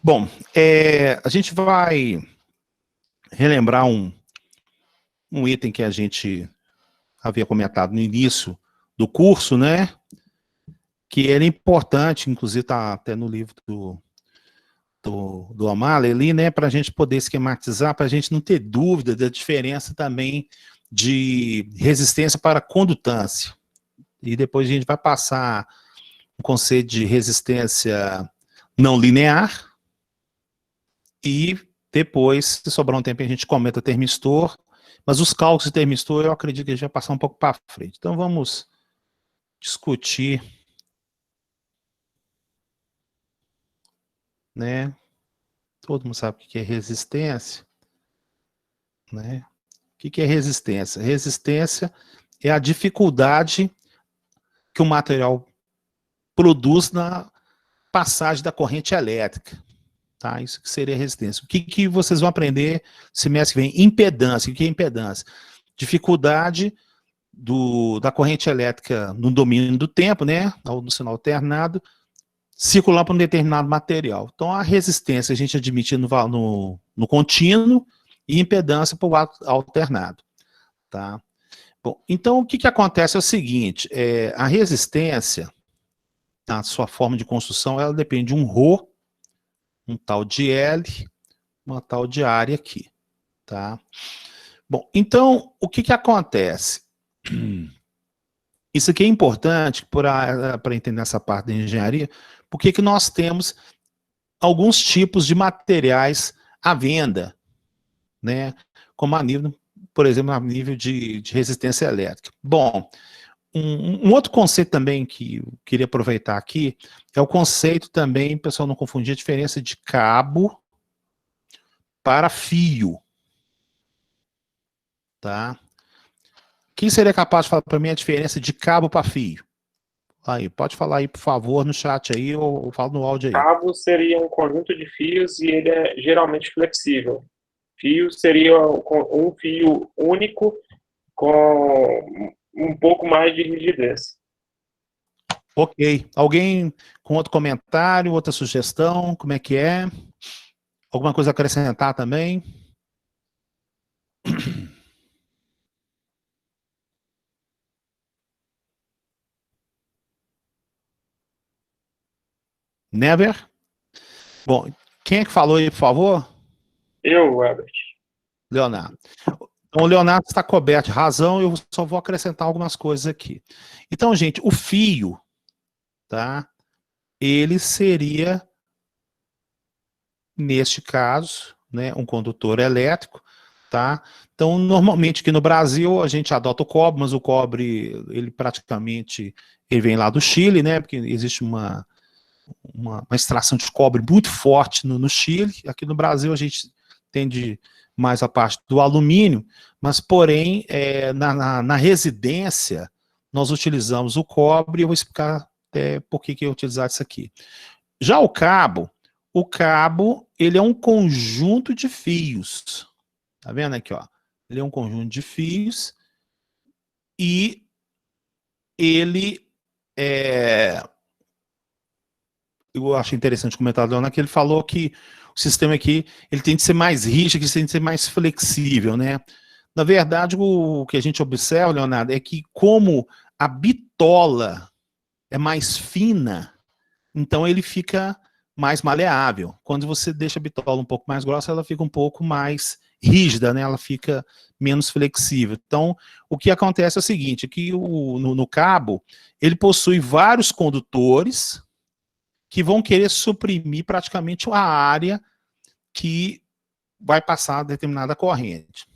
Bom, a gente vai relembrar um item que a gente havia comentado no início do curso, né? Que ele é importante, inclusive está até no livro do O'Malley ali, né? Para a gente poder esquematizar, para a gente não ter dúvida da diferença também de resistência para condutância. E depois a gente vai passar o conceito de resistência não linear. E depois, se sobrar um tempo, a gente comenta termistor. Mas os cálculos de termistor, eu acredito que a gente vai passar um pouco para frente. Então, vamos discutir, né? Todo mundo sabe o que é resistência, né? O que é resistência? Resistência é a dificuldade que o material produz na passagem da corrente elétrica. Tá? Isso que seria resistência. O que vocês vão aprender semestre que vem? Impedância. O que é impedância? Dificuldade da corrente elétrica no domínio do tempo, né? No sinal alternado, circular por um determinado material. Então, a resistência a gente admite no contínuo e impedância por alternado. Tá? Bom, então, o que acontece é o seguinte, a resistência, na sua forma de construção, ela depende de um ρ, um tal de L, uma tal de área aqui. Tá? Bom, então, o que acontece? Isso aqui é importante para entender essa parte da engenharia, porque que nós temos alguns tipos de materiais à venda, né? Como a nível, por exemplo, a nível de resistência elétrica. Bom, um outro conceito também que eu queria aproveitar aqui é o conceito também, o pessoal não confundir a diferença de cabo para fio. Tá? Quem seria capaz de falar para mim a diferença de cabo para fio? Aí, pode falar aí, por favor, no chat aí, ou fala no áudio aí. Cabo seria um conjunto de fios e ele é geralmente flexível. Fio seria um fio único com um pouco mais de rigidez. Ok. Alguém com outro comentário, outra sugestão? Como é que é? Alguma coisa a acrescentar também? Never? Bom, quem é que falou aí, por favor? Eu, Herbert. Leonardo. Então, o Leonardo está coberto de razão, eu só vou acrescentar algumas coisas aqui. Então, gente, o fio, tá? Ele seria, neste caso, né, um condutor elétrico, tá? Então, normalmente aqui no Brasil a gente adota o cobre, mas o cobre, ele praticamente, ele vem lá do Chile, né? Porque existe uma extração de cobre muito forte no Chile. Aqui no Brasil a gente tende mais a parte do alumínio, mas porém, na residência, nós utilizamos o cobre, e eu vou explicar por que eu utilizar isso aqui. Já o cabo, ele é um conjunto de fios. Tá vendo aqui, ó? Ele é um conjunto de fios e ele eu acho interessante o comentário do Leonardo, que ele falou que o sistema aqui, ele tem de ser mais rígido, ele tem de ser mais flexível, né? Na verdade, o que a gente observa, Leonardo, é que como a bitola é mais fina, então ele fica mais maleável. Quando você deixa a bitola um pouco mais grossa, ela fica um pouco mais rígida, né? Ela fica menos flexível. Então, o que acontece é o seguinte, que no cabo, ele possui vários condutores que vão querer suprimir praticamente a área que vai passar determinada corrente.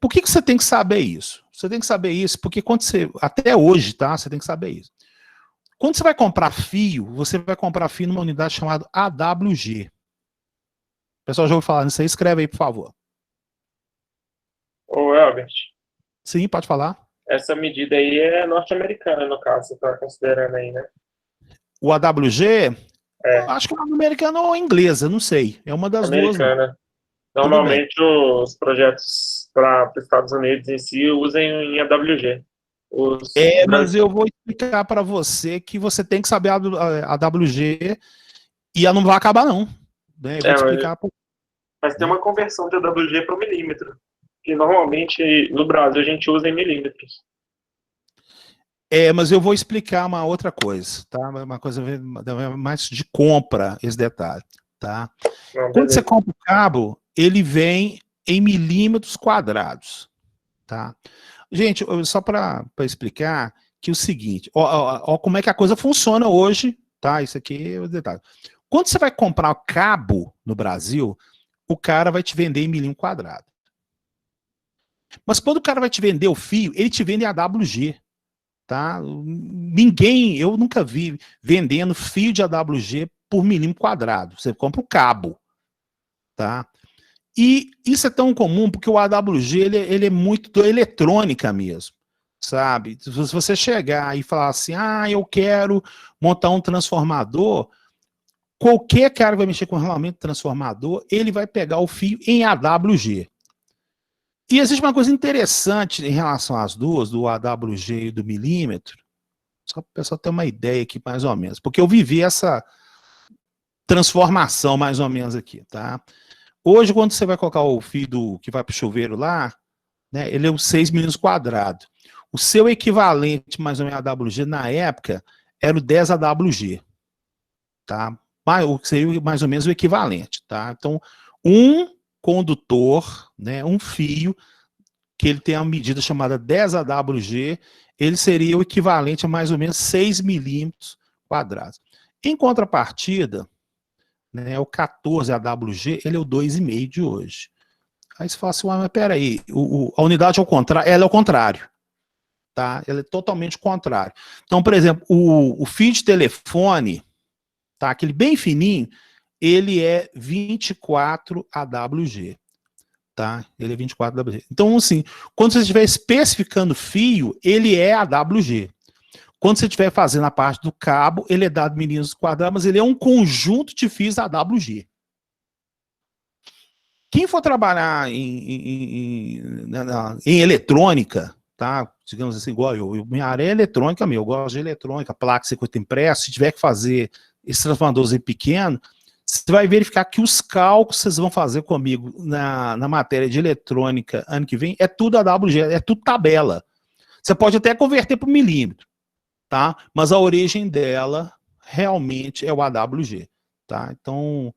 Por que você tem que saber isso? Você tem que saber isso porque quando você, até hoje, tá? Você tem que saber isso. Quando você vai comprar fio, você vai comprar fio numa unidade chamada AWG. O pessoal já ouviu falar nisso aí? Escreve aí, por favor. Ô, Herbert. Sim, pode falar. Essa medida aí é norte-americana, no caso, você está considerando aí, né? O AWG, acho que é americana ou inglesa, não sei. É uma das duas. Americana. Normalmente os projetos para os Estados Unidos em si usam em AWG. Mas eu vou explicar para você que você tem que saber a AWG E ela não vai acabar, não. Né? Eu vou te explicar. Mas tem uma conversão de AWG para o milímetro, que normalmente no Brasil a gente usa em milímetros. Mas eu vou explicar uma outra coisa, tá? Uma coisa mais de compra, esse detalhe, tá? Quando você compra o cabo, ele vem em milímetros quadrados, tá? Gente, só para explicar que é o seguinte, ó, como é que a coisa funciona hoje, tá? Isso aqui é o detalhe. Quando você vai comprar cabo no Brasil, o cara vai te vender em milímetro quadrado. Mas quando o cara vai te vender o fio, ele te vende em AWG. Tá? Eu nunca vi vendendo fio de AWG por milímetro quadrado. Você compra o cabo, tá? E isso é tão comum porque o AWG ele é muito da eletrônica mesmo, sabe? Se você chegar e falar assim, eu quero montar um transformador, qualquer cara que vai mexer com regulamento transformador, ele vai pegar o fio em AWG. E existe uma coisa interessante em relação às duas, do AWG e do milímetro, só para o pessoal ter uma ideia aqui, mais ou menos, porque eu vivi essa transformação, mais ou menos, aqui, tá? Hoje, quando você vai colocar o fio que vai para o chuveiro lá, né, ele é um 6 milímetros quadrados. O seu equivalente, mais ou menos, AWG, na época, era o 10 AWG, tá? O que seria mais ou menos o equivalente, tá? Então, um condutor, né, um fio, que ele tem uma medida chamada 10 AWG, ele seria o equivalente a mais ou menos 6 milímetros quadrados. Em contrapartida, né, o 14 AWG, ele é o 2,5 de hoje. Aí você fala assim, mas peraí, a unidade ela é ao contrário. Tá? Ela é totalmente contrário. Então, por exemplo, o fio de telefone, tá, aquele bem fininho, ele é 24 AWG. Tá? Ele é 24 AWG. Então, assim, quando você estiver especificando fio, ele é AWG. Quando você estiver fazendo a parte do cabo, ele é dado milímetros quadrados, mas ele é um conjunto de fios AWG. Quem for trabalhar em eletrônica, tá? Digamos assim, igual minha área é eletrônica mesmo, eu gosto de eletrônica, placa, circuito impresso, se tiver que fazer esse transformadorzinho pequeno, você vai verificar que os cálculos que vocês vão fazer comigo na matéria de eletrônica ano que vem é tudo AWG, é tudo tabela. Você pode até converter para milímetro, tá? Mas a origem dela realmente é o AWG, tá? Então,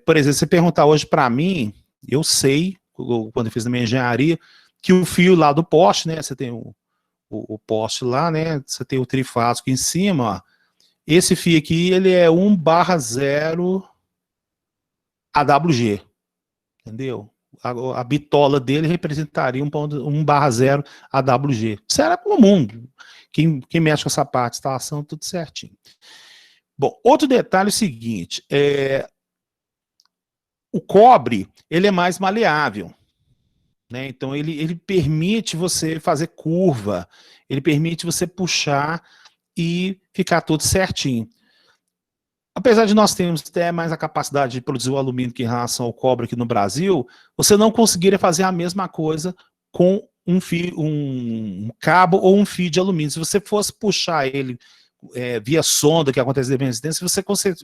por exemplo, você perguntar hoje para mim, eu sei, quando eu fiz na minha engenharia, que o fio lá do poste, né? Você tem o poste lá, né? Você tem o trifásico em cima, ó. Esse fio aqui, ele é 1/0 AWG, entendeu? A bitola dele representaria 1/0 AWG. Isso era comum. Quem mexe com essa parte de instalação, tudo certinho. Bom, outro detalhe é o seguinte, o cobre, ele é mais maleável, né? Então, ele permite você fazer curva, ele permite você puxar e ficar tudo certinho. Apesar de nós termos até mais a capacidade de produzir o alumínio que em relação ao cobre aqui no Brasil, você não conseguiria fazer a mesma coisa com um cabo ou um fio de alumínio. Se você fosse puxar ele via sonda, que acontece de resistência,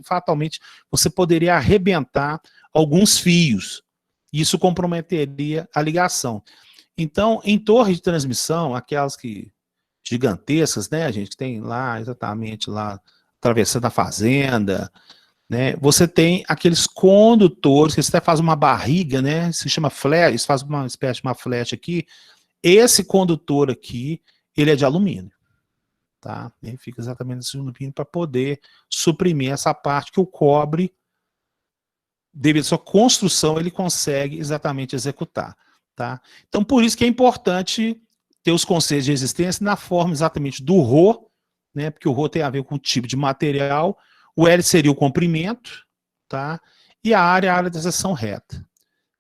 fatalmente você poderia arrebentar alguns fios. Isso comprometeria a ligação. Então, em torre de transmissão, aquelas gigantescas, né, a gente tem lá, exatamente lá, atravessando a fazenda, né, você tem aqueles condutores, que você até faz uma barriga, né, se chama flecha, faz uma espécie de uma flecha aqui, esse condutor aqui, ele é de alumínio, tá, ele fica exatamente nesse alumínio para poder suprimir essa parte que o cobre, devido à sua construção, ele consegue exatamente executar, tá. Então, por isso que é importante ter os conceitos de resistência na forma exatamente do Rho, né, porque o Rho tem a ver com o tipo de material, o L seria o comprimento, tá? E a área da seção reta.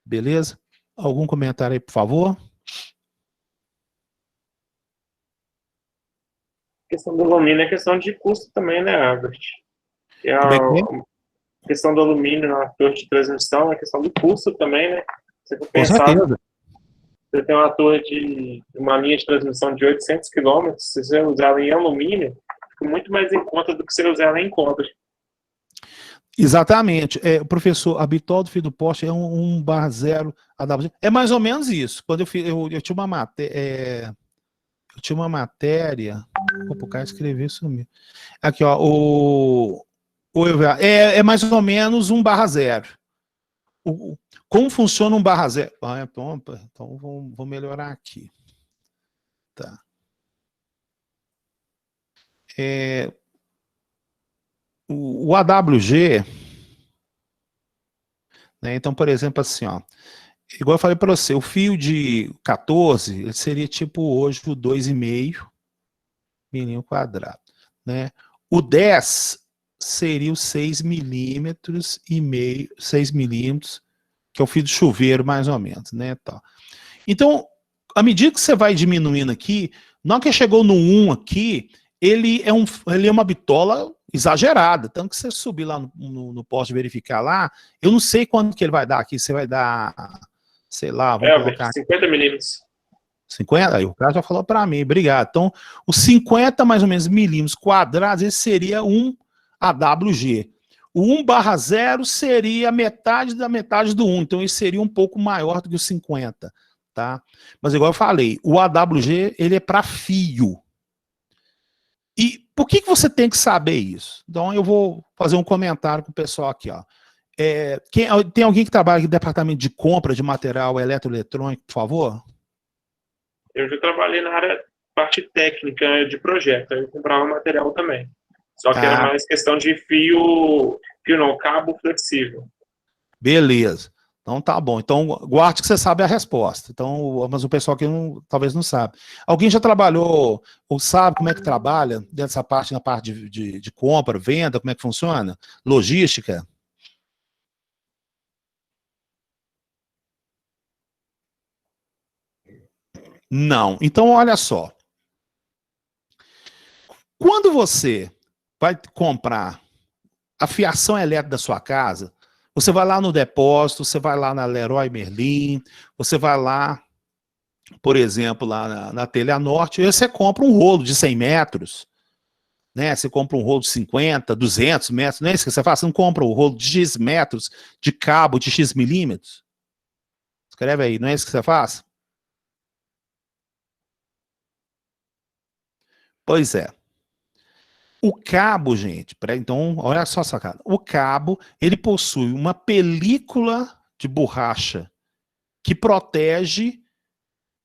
Beleza? Algum comentário aí, por favor? A questão do alumínio é questão de custo também, né, Albert? Como é que é? A questão do alumínio na torre de transmissão é questão do custo também, né? Você for Com pensar, certeza. você tem uma torre uma linha de transmissão de 800 km, se você usar ela em alumínio, fica muito mais em conta do que se você usar ela em cobre. Exatamente. O professor, a bitol do fio do poste é 1/0 AWG. É mais ou menos isso. Quando eu tinha uma matéria. Eu tinha uma matéria. Opa, o cara escreveu isso mesmo. Aqui, ó. É mais ou menos 1/0. Como funciona 1/0? Então vou melhorar aqui. Tá. O AWG, né, então, por exemplo, assim, ó, igual eu falei para você, o fio de 14, ele seria tipo hoje o 2,5 milímetro quadrado, né? O 10 seria os 6 milímetros e meio, 6 milímetros, que é o fio de chuveiro, mais ou menos, né? Tá. Então, à medida que você vai diminuindo aqui, na hora que chegou no 1 aqui, ele é uma bitola exagerada. Tanto que você subir lá no poste verificar lá, eu não sei quanto que ele vai dar aqui. Você vai dar, sei lá, vamos colocar 50 milímetros. 50? Aí o cara já falou para mim, obrigado. Então, os 50 mais ou menos milímetros quadrados, esse seria um AWG. O 1/0 seria metade da metade do 1, então ele seria um pouco maior do que o 50, tá? Mas igual eu falei, o AWG, ele é para fio. E por que você tem que saber isso? Então eu vou fazer um comentário com o pessoal aqui, ó. Tem alguém que trabalha aqui no departamento de compra de material eletroeletrônico, por favor? Eu já trabalhei na área, parte técnica de projeto, eu comprava material também. Só que era mais questão de cabo flexível. Beleza. Então tá bom. Então guarde que você sabe a resposta. Então, mas o pessoal aqui talvez não sabe. Alguém já trabalhou ou sabe como é que trabalha dessa parte, na parte de compra, venda, como é que funciona? Logística? Não. Então, olha só. Quando você vai comprar a fiação elétrica da sua casa, você vai lá no depósito, você vai lá na Leroy Merlin, você vai lá, por exemplo, lá na Telha Norte, e você compra um rolo de 100 metros, né? Você compra um rolo de 50, 200 metros, não é isso que você faz? Você não compra um rolo de X metros de cabo de X milímetros? Escreve aí, não é isso que você faz? Pois é. O cabo, gente, então, olha só essa cara. O cabo, ele possui uma película de borracha que protege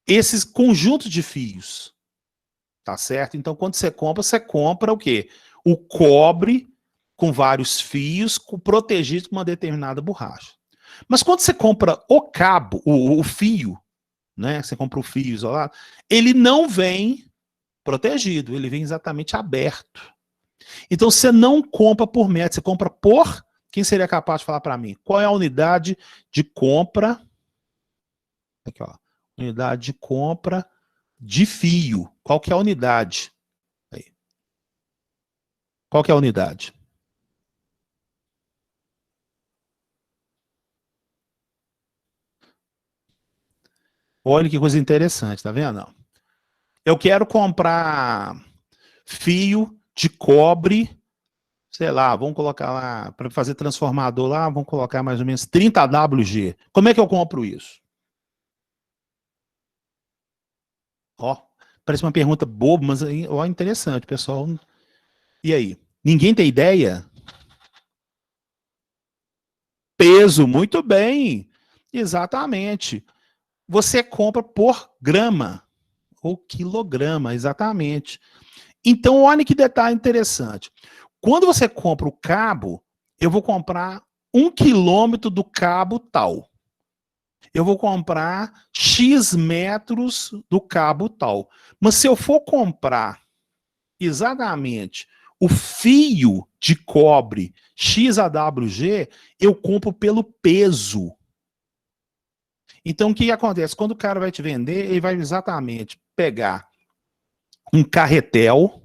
esses conjuntos de fios, tá certo? Então, quando você compra o quê? O cobre com vários fios protegido com uma determinada borracha. Mas quando você compra o cabo, o fio, né? Você compra o fio isolado, ele não vem protegido, ele vem exatamente aberto. Então você não compra por metro, você compra por... Quem seria capaz de falar para mim? Qual é a unidade de compra? Aqui, ó. Unidade de compra de fio. Qual que é a unidade? Aí. Qual que é a unidade? Olha que coisa interessante, tá vendo? Eu quero comprar fio de cobre, sei lá, vamos colocar lá, para fazer transformador lá, vamos colocar mais ou menos 30 WG. Como é que eu compro isso? Ó, parece uma pergunta boba, mas ó, interessante, pessoal. E aí? Ninguém tem ideia? Peso, muito bem. Exatamente. Você compra por grama ou quilograma, exatamente. Então, olha que detalhe interessante. Quando você compra o cabo, eu vou comprar 1 quilômetro do cabo tal. Eu vou comprar X metros do cabo tal. Mas se eu for comprar exatamente o fio de cobre XAWG, eu compro pelo peso. Então, o que acontece? Quando o cara vai te vender, ele vai exatamente pegar um carretel,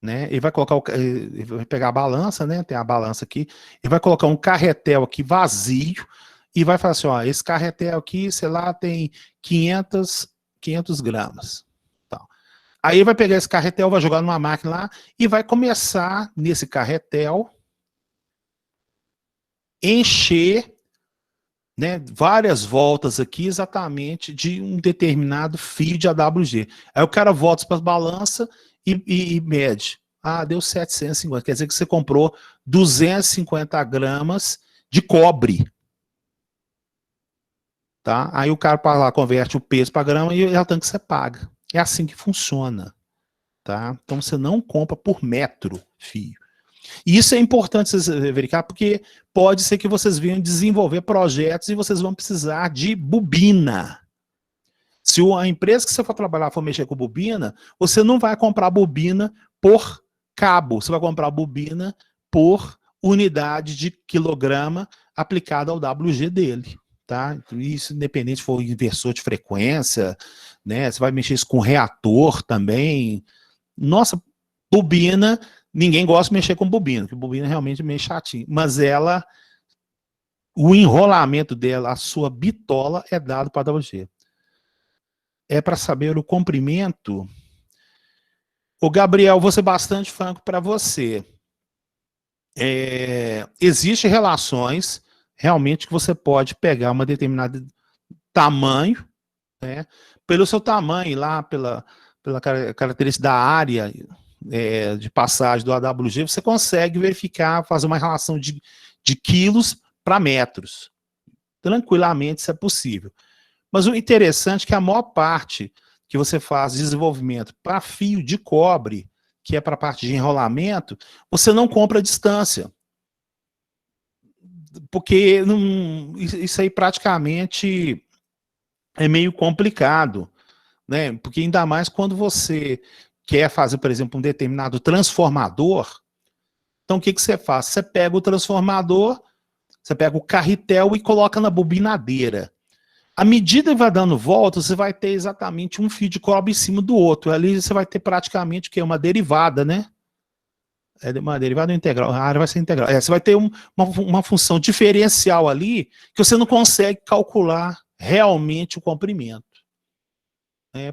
né? Ele vai colocar ele vai pegar a balança, né? Tem a balança aqui. Ele vai colocar um carretel aqui vazio e vai falar assim, ó, esse carretel aqui, sei lá, tem 500 gramas. Tá. Aí ele vai pegar esse carretel, vai jogar numa máquina lá e vai começar nesse carretel encher, né, várias voltas aqui exatamente de um determinado fio de AWG. Aí o cara volta para as balanças e mede. Ah, deu 750. Quer dizer que você comprou 250 gramas de cobre. Tá? Aí o cara lá converte o peso para grama e é o tanto que você paga. É assim que funciona. Tá? Então você não compra por metro fio. E isso é importante vocês verificar, porque pode ser que vocês venham desenvolver projetos e vocês vão precisar de bobina. Se a empresa que você for trabalhar for mexer com bobina, você não vai comprar bobina por cabo, você vai comprar bobina por unidade de quilograma aplicada ao WG dele. Tá? Isso independente se for inversor de frequência, né? Você vai mexer isso com reator também. Nossa, bobina, ninguém gosta de mexer com bobina, porque bobina é realmente meio chatinho. Mas ela, o enrolamento dela, a sua bitola é dado para a WG. É para saber o comprimento. O Gabriel, vou ser bastante franco para você. Existem relações realmente que você pode pegar uma determinada tamanho, né, pelo seu tamanho lá, pela característica da área de passagem do AWG, você consegue verificar, fazer uma relação de quilos para metros. Tranquilamente isso é possível. Mas o interessante é que a maior parte que você faz de desenvolvimento para fio de cobre, que é para a parte de enrolamento, você não compra a distância. Porque isso aí praticamente é meio complicado, né? Porque ainda mais quando você quer fazer, por exemplo, um determinado transformador. Então o que você faz? Você pega o transformador, você pega o carretel e coloca na bobinadeira. À medida que vai dando volta, você vai ter exatamente um fio de cobre em cima do outro. Ali você vai ter praticamente o quê? Uma derivada, né? Uma derivada integral. A área vai ser integral. Você vai ter uma função diferencial ali que você não consegue calcular realmente o comprimento.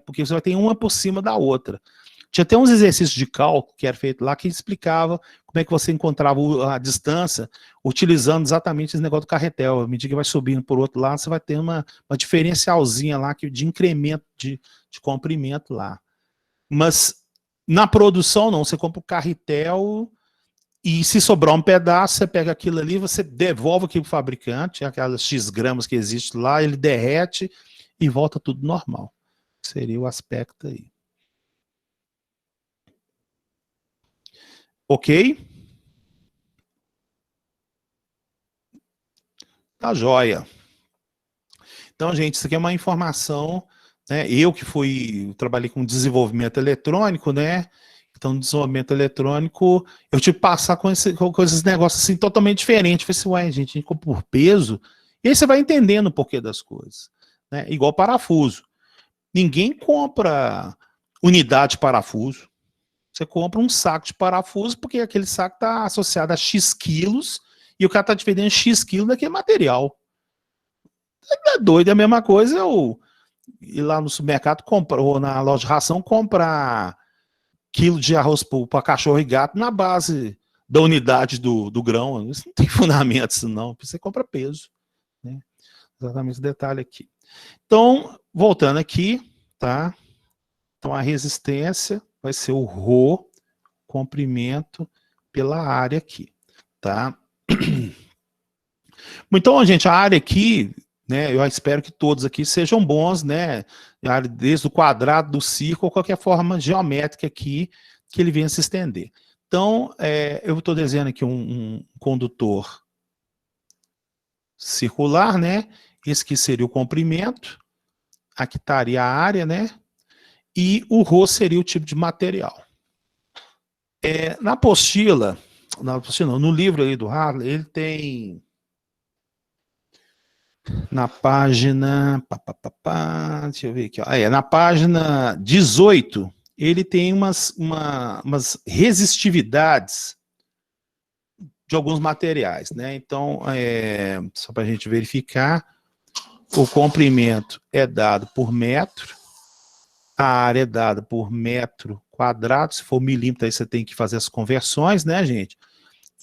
Porque você vai ter uma por cima da outra. Tinha até uns exercícios de cálculo que era feito lá que explicava como é que você encontrava a distância utilizando exatamente esse negócio do carretel. À medida que vai subindo por outro lado, você vai ter uma diferencialzinha lá de incremento de comprimento lá. Mas na produção não, você compra o carretel e se sobrar um pedaço, você pega aquilo ali, você devolve aquilo para o fabricante, aquelas X gramas que existe lá, ele derrete e volta tudo normal. Seria o aspecto aí. Ok? Tá joia. Então, gente, isso aqui é uma informação, né? Eu que trabalhei com desenvolvimento eletrônico, né? Então, no desenvolvimento eletrônico, eu tive que passar com esses negócios assim totalmente diferentes. Eu falei assim, ué, gente, a gente compra por peso. E aí você vai entendendo o porquê das coisas. Né? Igual parafuso. Ninguém compra unidade de parafuso. Você compra um saco de parafuso porque aquele saco está associado a X quilos e o cara está dividindo X quilos daquele material. É doido, é a mesma coisa eu ir lá no supermercado ou na loja de ração comprar quilo de arroz para cachorro e gato na base da unidade do grão. Isso não tem fundamento, isso não. Você compra peso. Né? Exatamente esse detalhe aqui. Então, voltando aqui, tá? Então a resistência vai ser o ρ, comprimento pela área aqui, tá? Então, gente, a área aqui, né, eu espero que todos aqui sejam bons, né, desde o quadrado, do círculo, qualquer forma geométrica aqui que ele venha se estender. Então, eu estou desenhando aqui um condutor circular, né, esse aqui seria o comprimento, aqui estaria a área, né, e o ρ seria o tipo de material. Na apostila, no livro aí do Hartley, ele tem na página, deixa eu ver aqui, ó, na página 18, ele tem umas resistividades de alguns materiais, né? Então, só para a gente verificar, o comprimento é dado por metro, a área é dada por metro quadrado, se for milímetro, aí você tem que fazer as conversões, né, gente?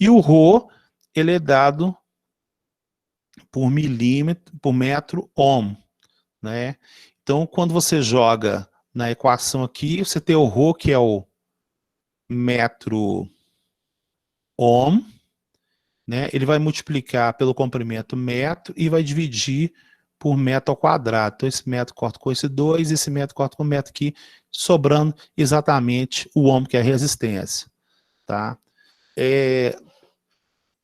E o ρ, ele é dado por milímetro, por metro ohm, né? Então, quando você joga na equação aqui, você tem o ρ, que é o metro ohm, né? Ele vai multiplicar pelo comprimento metro e vai dividir por metro ao quadrado. Então, esse metro corta com esse 2, esse metro corta com o metro aqui, sobrando exatamente o ohm, que é a resistência. Tá?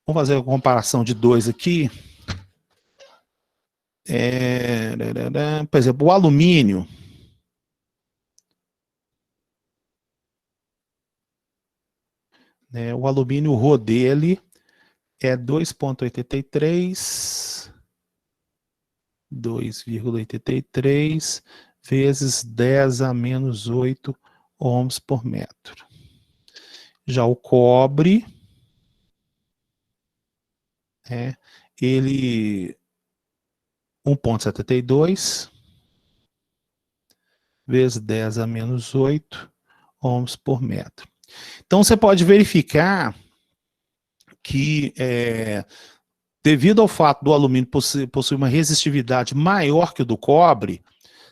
Vamos fazer a comparação de 2 aqui. Por exemplo, o alumínio. O alumínio, o ρ dele é 2,83 vezes 10 a menos 8 ohms por metro. Já o cobre, ele 1,72 vezes 10 a menos 8 ohms por metro. Então, você pode verificar que, devido ao fato do alumínio possuir uma resistividade maior que o do cobre,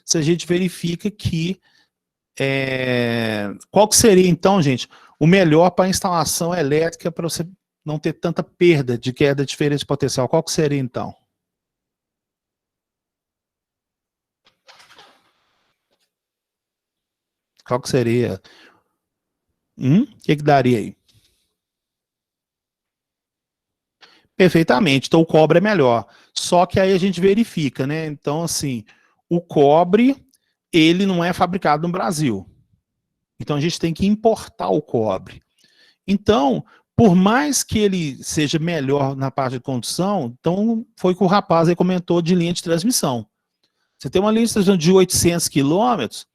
se a gente verifica que qual que seria, então, gente, o melhor para a instalação elétrica para você não ter tanta perda de queda de diferença de potencial? Qual que seria, então? Qual que seria? O que daria aí? Perfeitamente. Então, o cobre é melhor. Só que aí a gente verifica, né? Então, assim, o cobre, ele não é fabricado no Brasil. Então, a gente tem que importar o cobre. Então, por mais que ele seja melhor na parte de condução, então foi o que o rapaz aí comentou de linha de transmissão. Você tem uma linha de transmissão de 800 quilômetros,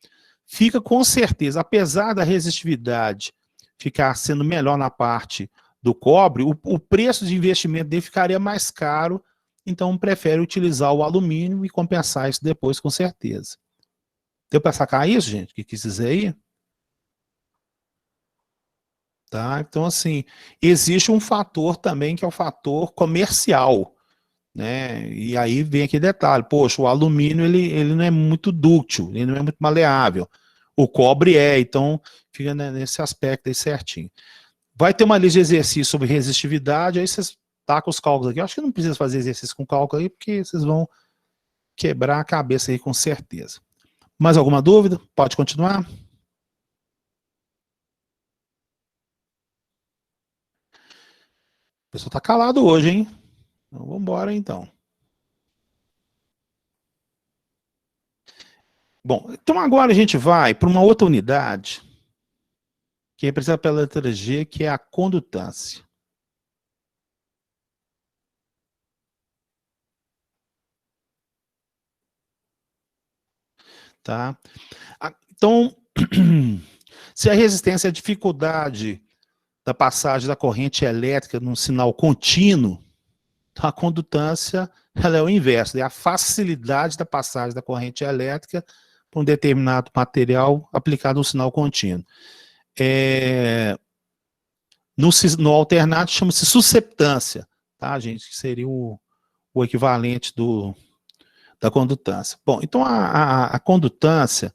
fica com certeza, apesar da resistividade ficar sendo melhor na parte do cobre, o preço de investimento dele ficaria mais caro, então prefere utilizar o alumínio e compensar isso depois, com certeza. Deu para sacar isso, gente? O que quis dizer aí? Tá? Então, assim, existe um fator também que é o fator comercial, né? E aí vem aquele detalhe, poxa, o alumínio ele não é muito dúctil, ele não é muito maleável. O cobre então fica nesse aspecto aí certinho. Vai ter uma lista de exercício sobre resistividade, aí vocês tacam os cálculos aqui. Eu acho que não precisa fazer exercício com cálculo aí, porque vocês vão quebrar a cabeça aí com certeza. Mais alguma dúvida? Pode continuar? O pessoal tá calado hoje, hein? Então, vamos embora então. Bom, então agora a gente vai para uma outra unidade, que é representada pela letra G, que é a condutância. Tá? Então, se a resistência é a dificuldade da passagem da corrente elétrica num sinal contínuo, então a condutância ela é o inverso, é a facilidade da passagem da corrente elétrica para um determinado material aplicado no sinal contínuo. No alternado chama-se susceptância, tá, gente? Que seria o equivalente da condutância. Bom, então a condutância,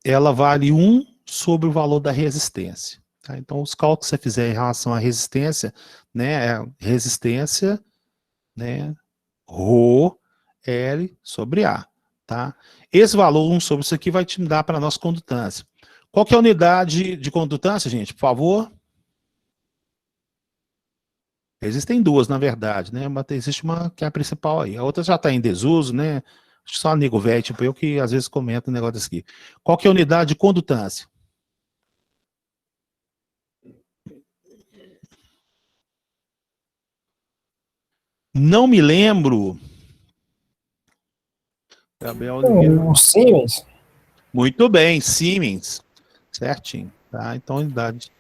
ela vale 1 sobre o valor da resistência. Tá? Então, os cálculos que você fizer em relação à resistência, né, resistência, né, ρ, L sobre A. Tá? Esse valor 1 sobre isso aqui vai te dar para a nossa condutância. Qual que é a unidade de condutância, gente? Por favor. Existem duas, na verdade, né? Mas existe uma que é a principal aí. A outra já está em desuso, né? Acho que só nego velho, tipo eu, que às vezes comenta um negócio desse aqui. Qual que é a unidade de condutância? Não me lembro. Gabriel Oliveira. O Siemens. Muito bem, Siemens. Certinho. Tá? Então, unidade.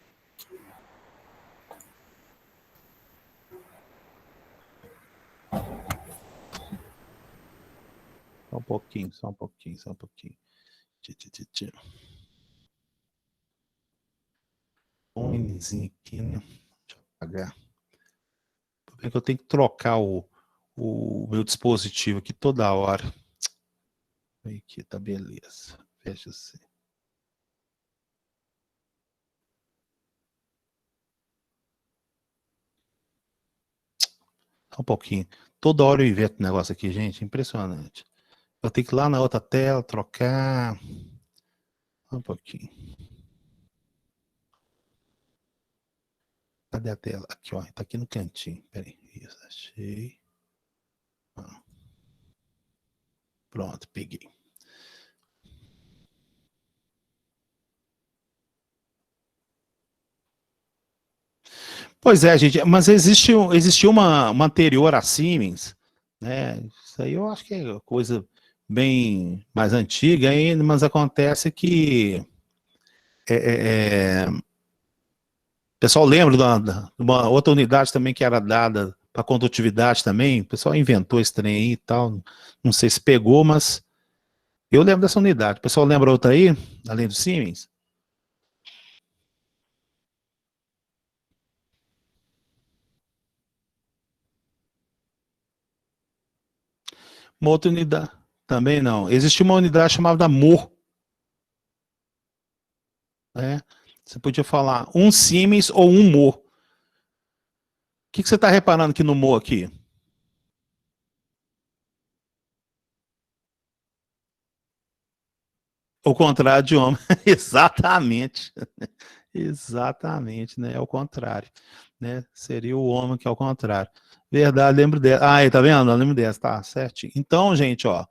Só um pouquinho, só um pouquinho, só um pouquinho. Um Nzinho aqui, né? Deixa eu apagar. Porque eu tenho que trocar o o meu dispositivo aqui toda hora. Aqui, tá beleza. Fecha assim. Um pouquinho. Toda hora eu invento um negócio aqui, gente. Impressionante. Eu tenho que ir lá na outra tela, trocar. Um pouquinho. Cadê a tela? Aqui, ó. Tá aqui no cantinho. Peraí. Isso, achei. Pronto, peguei. Pois é, gente. Mas existiu uma anterior a Siemens, né? Isso aí eu acho que é coisa bem mais antiga ainda, mas acontece que o pessoal lembra de uma outra unidade também que era dada para condutividade também. O pessoal inventou esse trem aí e tal. Não sei se pegou, mas eu lembro dessa unidade. O pessoal lembra outra aí, além do Siemens? Uma outra unidade. Também não. Existia uma unidade chamada MOR, né? Você podia falar um Siemens ou um MOR. O que você está reparando aqui no MOR aqui? O contrário de homem. Exatamente. Exatamente, né? É o contrário. Né? Seria o homem que é o contrário. Verdade, lembro dessa. Ah, aí, tá vendo? Eu lembro dessa, tá certinho. Então, gente, ó,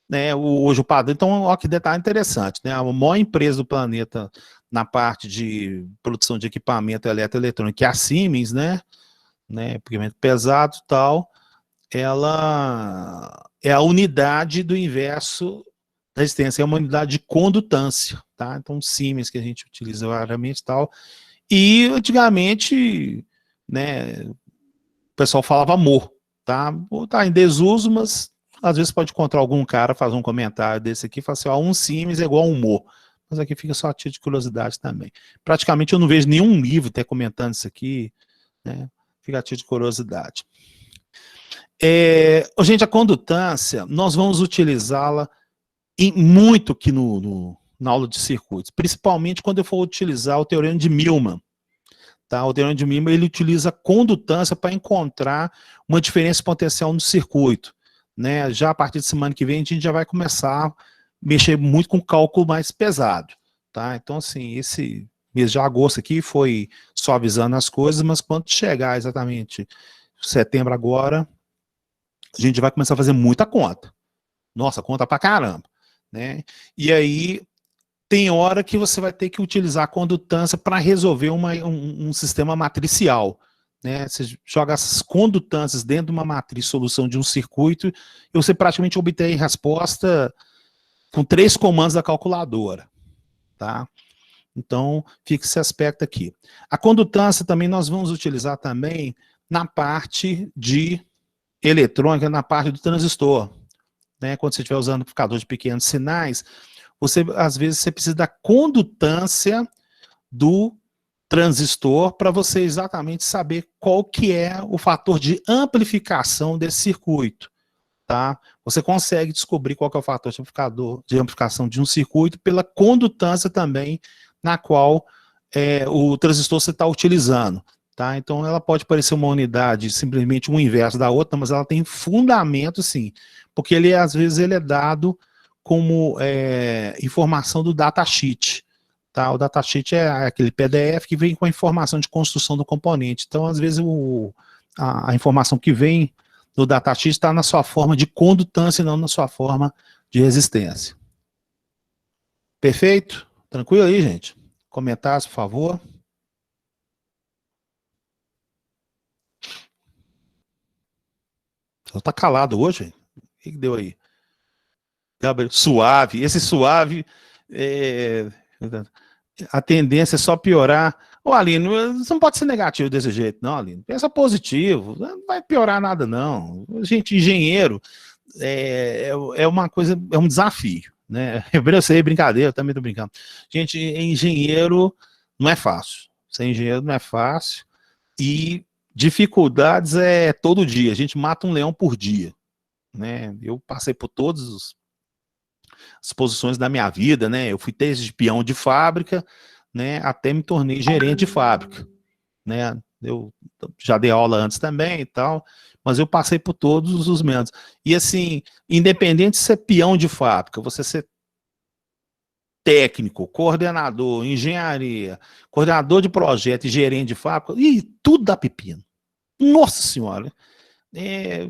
né, hoje o padrão, então, ó, que detalhe interessante, né? A maior empresa do planeta na parte de produção de equipamento eletroeletrônico, que é a Siemens, né? Equipamento pesado e tal, ela é a unidade do inverso da resistência, é uma unidade de condutância, tá? Então, Siemens que a gente utiliza raramente e tal. E antigamente, né, o pessoal falava amor, tá? Tá em desuso, mas às vezes pode encontrar algum cara fazer um comentário desse aqui e falar assim, ó, um Siemens é igual a um Mo. Mas aqui fica só a título de curiosidade também. Praticamente eu não vejo nenhum livro até comentando isso aqui, né? Fica a título de curiosidade. Gente, a condutância, nós vamos utilizá-la muito aqui na aula de circuitos, principalmente quando eu for utilizar o teorema de Millman. Tá? O teorema de Millman ele utiliza a condutância para encontrar uma diferença potencial no circuito. Né? Já a partir de semana que vem, a gente já vai começar a mexer muito com cálculo mais pesado. Tá? Então, assim, esse mês de agosto aqui foi suavizando as coisas, mas quando chegar exatamente setembro agora, a gente vai começar a fazer muita conta. Nossa, conta pra caramba. Né? E aí, tem hora que você vai ter que utilizar a condutância para resolver um sistema matricial. Né? Você joga essas condutâncias dentro de uma matriz, solução de um circuito, e você praticamente obtém resposta com 3 comandos da calculadora. Tá? Então, fica esse aspecto aqui. A condutância também nós vamos utilizar também na parte de eletrônica, na parte do transistor. Né? Quando você estiver usando amplificador de pequenos sinais, às vezes você precisa da condutância do transistor para você exatamente saber qual que é o fator de amplificação desse circuito. Tá? Você consegue descobrir qual que é o fator de amplificação de um circuito pela condutância também na qual o transistor você está utilizando. Tá? Então ela pode parecer uma unidade simplesmente um inverso da outra, mas ela tem fundamento sim, porque às vezes ele é dado como informação do datasheet. Tá? O datasheet é aquele PDF que vem com a informação de construção do componente. Então, às vezes, a informação que vem no datasheet está na sua forma de condutância e não na sua forma de resistência. Perfeito? Tranquilo aí, gente? Comentários, por favor. Você está calado hoje? O que deu aí? Gabriel, suave. Esse suave, a tendência é só piorar. Ô, Aline, você não pode ser negativo desse jeito, não, Aline. Pensa positivo. Não vai piorar nada, não. Gente, engenheiro é uma coisa, é um desafio, né? Eu sei, brincadeira, eu também tô brincando. Gente, engenheiro não é fácil. Ser engenheiro não é fácil. E Dificuldades é todo dia, a gente mata um leão por dia, né? Eu passei por todas as posições da minha vida, né? Eu fui desde peão de fábrica, né, até me tornei gerente de fábrica, né? Eu já dei aula antes também e tal, mas eu passei por todos os meandros. E assim, independente de ser peão de fábrica, você ser técnico, coordenador, engenharia, coordenador de projeto e gerente de fábrica, e tudo dá pepino. Nossa Senhora!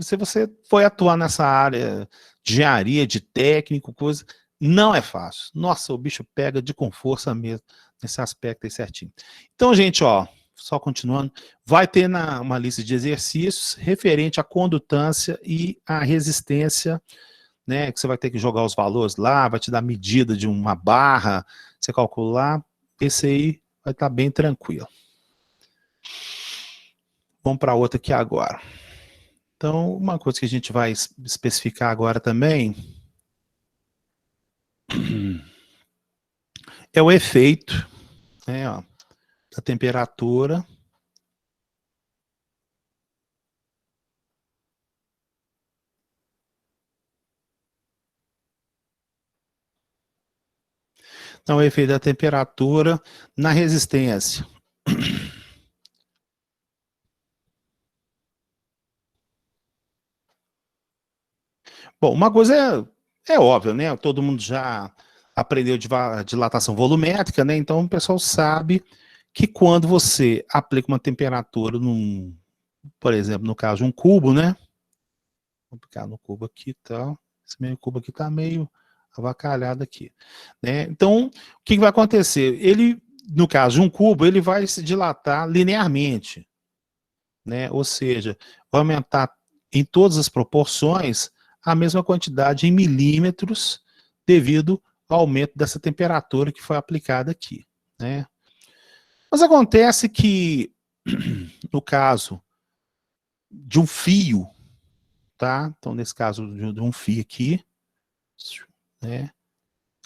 Se você foi atuar nessa área de engenharia, de técnico, coisa, não é fácil. Nossa, o bicho pega com força mesmo, nesse aspecto aí certinho. Então, gente, ó, só continuando, vai ter uma lista de exercícios referente à condutância e à resistência, né, que você vai ter que jogar os valores lá, vai te dar medida de uma barra, você calcular, esse aí vai estar bem tranquilo. Vamos para outra aqui agora. Então, uma coisa que a gente vai especificar agora também é o efeito, né, ó, da temperatura o efeito da temperatura na resistência. Bom, uma coisa é óbvia, né? Todo mundo já aprendeu de dilatação volumétrica, né? Então o pessoal sabe que quando você aplica uma temperatura por exemplo, no caso de um cubo, né? Vou aplicar no cubo aqui e tal. Esse meio cubo aqui está meio avacalhado aqui, né? Então, o que vai acontecer? Ele, no caso de um cubo, ele vai se dilatar linearmente, né? Ou seja, vai aumentar em todas as proporções a mesma quantidade em milímetros devido ao aumento dessa temperatura que foi aplicada aqui, né? Mas acontece que, no caso de um fio, tá? Então, nesse caso de um fio aqui, né?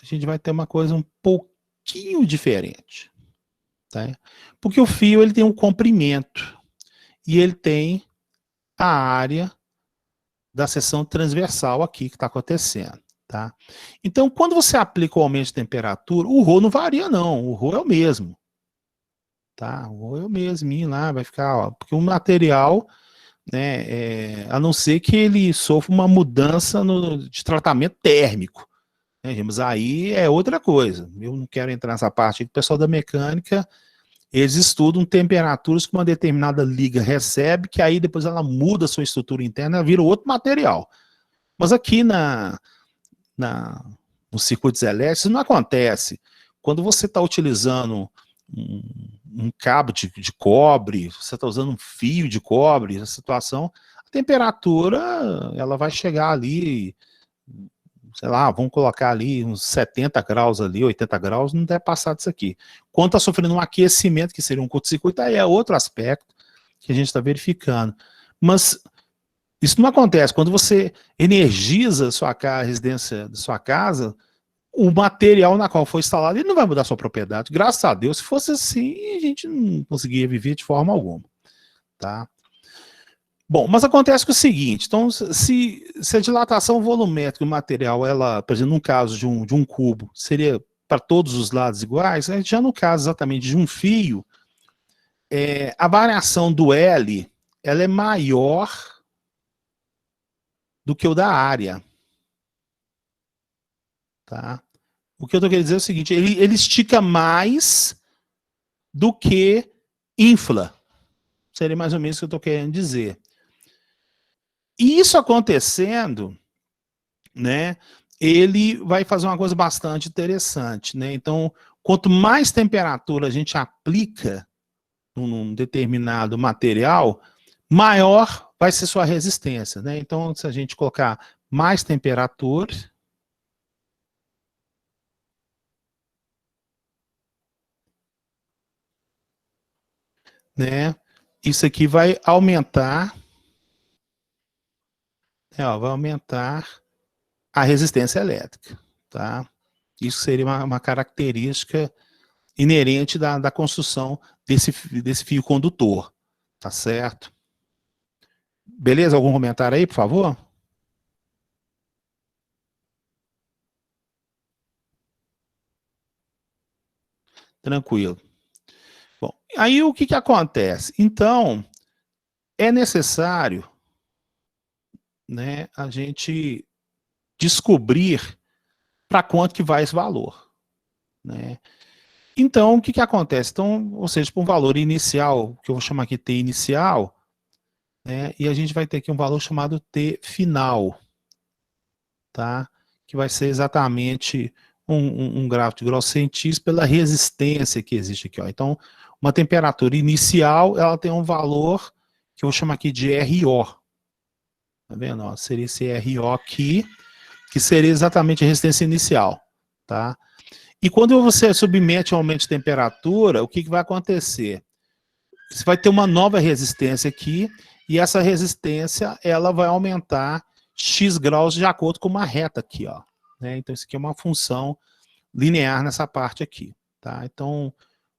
A gente vai ter uma coisa um pouquinho diferente, tá? Porque o fio ele tem um comprimento e ele tem a área da seção transversal aqui que está acontecendo, tá? Então, quando você aplica o aumento de temperatura, o ρ não varia não, o ρ é o mesmo, tá? O ρ é o mesmo, lá vai ficar, ó, porque o material, né, a não ser que ele sofra uma mudança de tratamento térmico, né, mas aí é outra coisa. Eu não quero entrar nessa parte. O pessoal da mecânica, eles estudam temperaturas que uma determinada liga recebe, que aí depois ela muda a sua estrutura interna, vira outro material. Mas aqui nos circuitos elétricos não acontece. Quando você está utilizando um cabo de cobre, você está usando um fio de cobre, a situação, a temperatura ela vai chegar ali, sei lá, vamos colocar ali uns 70 graus ali, 80 graus, não deve passar disso aqui. Quando está sofrendo um aquecimento, que seria um curto-circuito, aí é outro aspecto que a gente está verificando. Mas isso não acontece. Quando você energiza a residência da sua casa, o material na qual foi instalado, ele não vai mudar a sua propriedade. Graças a Deus, se fosse assim, a gente não conseguiria viver de forma alguma, tá? Bom, mas acontece que é o seguinte, então, se a dilatação volumétrica do material, ela, por exemplo, no caso de um cubo, seria para todos os lados iguais, já no caso exatamente de um fio, a variação do L, ela é maior do que o da área, tá? O que eu estou querendo dizer é o seguinte, ele estica mais do que infla, seria mais ou menos o que eu estou querendo dizer. E isso acontecendo, né, ele vai fazer uma coisa bastante interessante, né? Então, quanto mais temperatura a gente aplica num determinado material, maior vai ser sua resistência, né? Então, se a gente colocar mais temperatura, né? Isso aqui vai aumentar, vai aumentar a resistência elétrica, tá? Isso seria uma característica inerente da construção desse fio condutor, tá certo? Beleza? Algum comentário aí, por favor? Tranquilo. Bom, aí o que que acontece? Então, é necessário, né, a gente descobrir para quanto que vai esse valor, né? Então, o que que acontece? Então, ou seja, para um valor inicial, que eu vou chamar aqui T inicial, né, e a gente vai ter aqui um valor chamado T final, tá? Que vai ser exatamente um gráfico de grau centímetros pela resistência que existe aqui, ó. Então, uma temperatura inicial, ela tem um valor que eu vou chamar aqui de RO. Tá vendo? Ó, seria esse RO aqui, que seria exatamente a resistência inicial, tá? E quando você submete a um aumento de temperatura, o que, que vai acontecer? Você vai ter uma nova resistência aqui, e essa resistência, ela vai aumentar X graus de acordo com uma reta aqui, ó. Né? Então, isso aqui é uma função linear nessa parte aqui, tá? Então,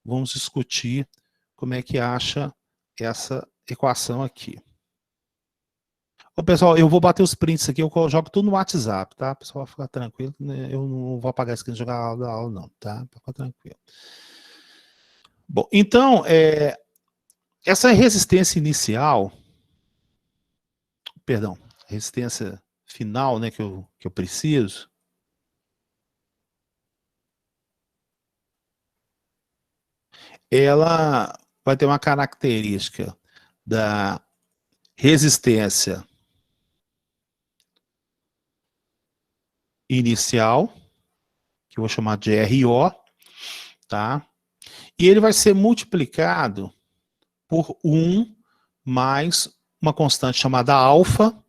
vamos discutir como é que acha essa equação aqui. Ô, pessoal, eu vou bater os prints aqui, eu jogo tudo no WhatsApp, tá? Pessoal, fica tranquilo, né? Eu não vou apagar isso aqui e jogar a aula, não, tá? Fica tranquilo. Bom, então, essa resistência inicial, perdão, resistência final, né, que eu preciso, ela vai ter uma característica da resistência inicial, que eu vou chamar de RO, tá? E ele vai ser multiplicado por 1 mais uma constante chamada alfa,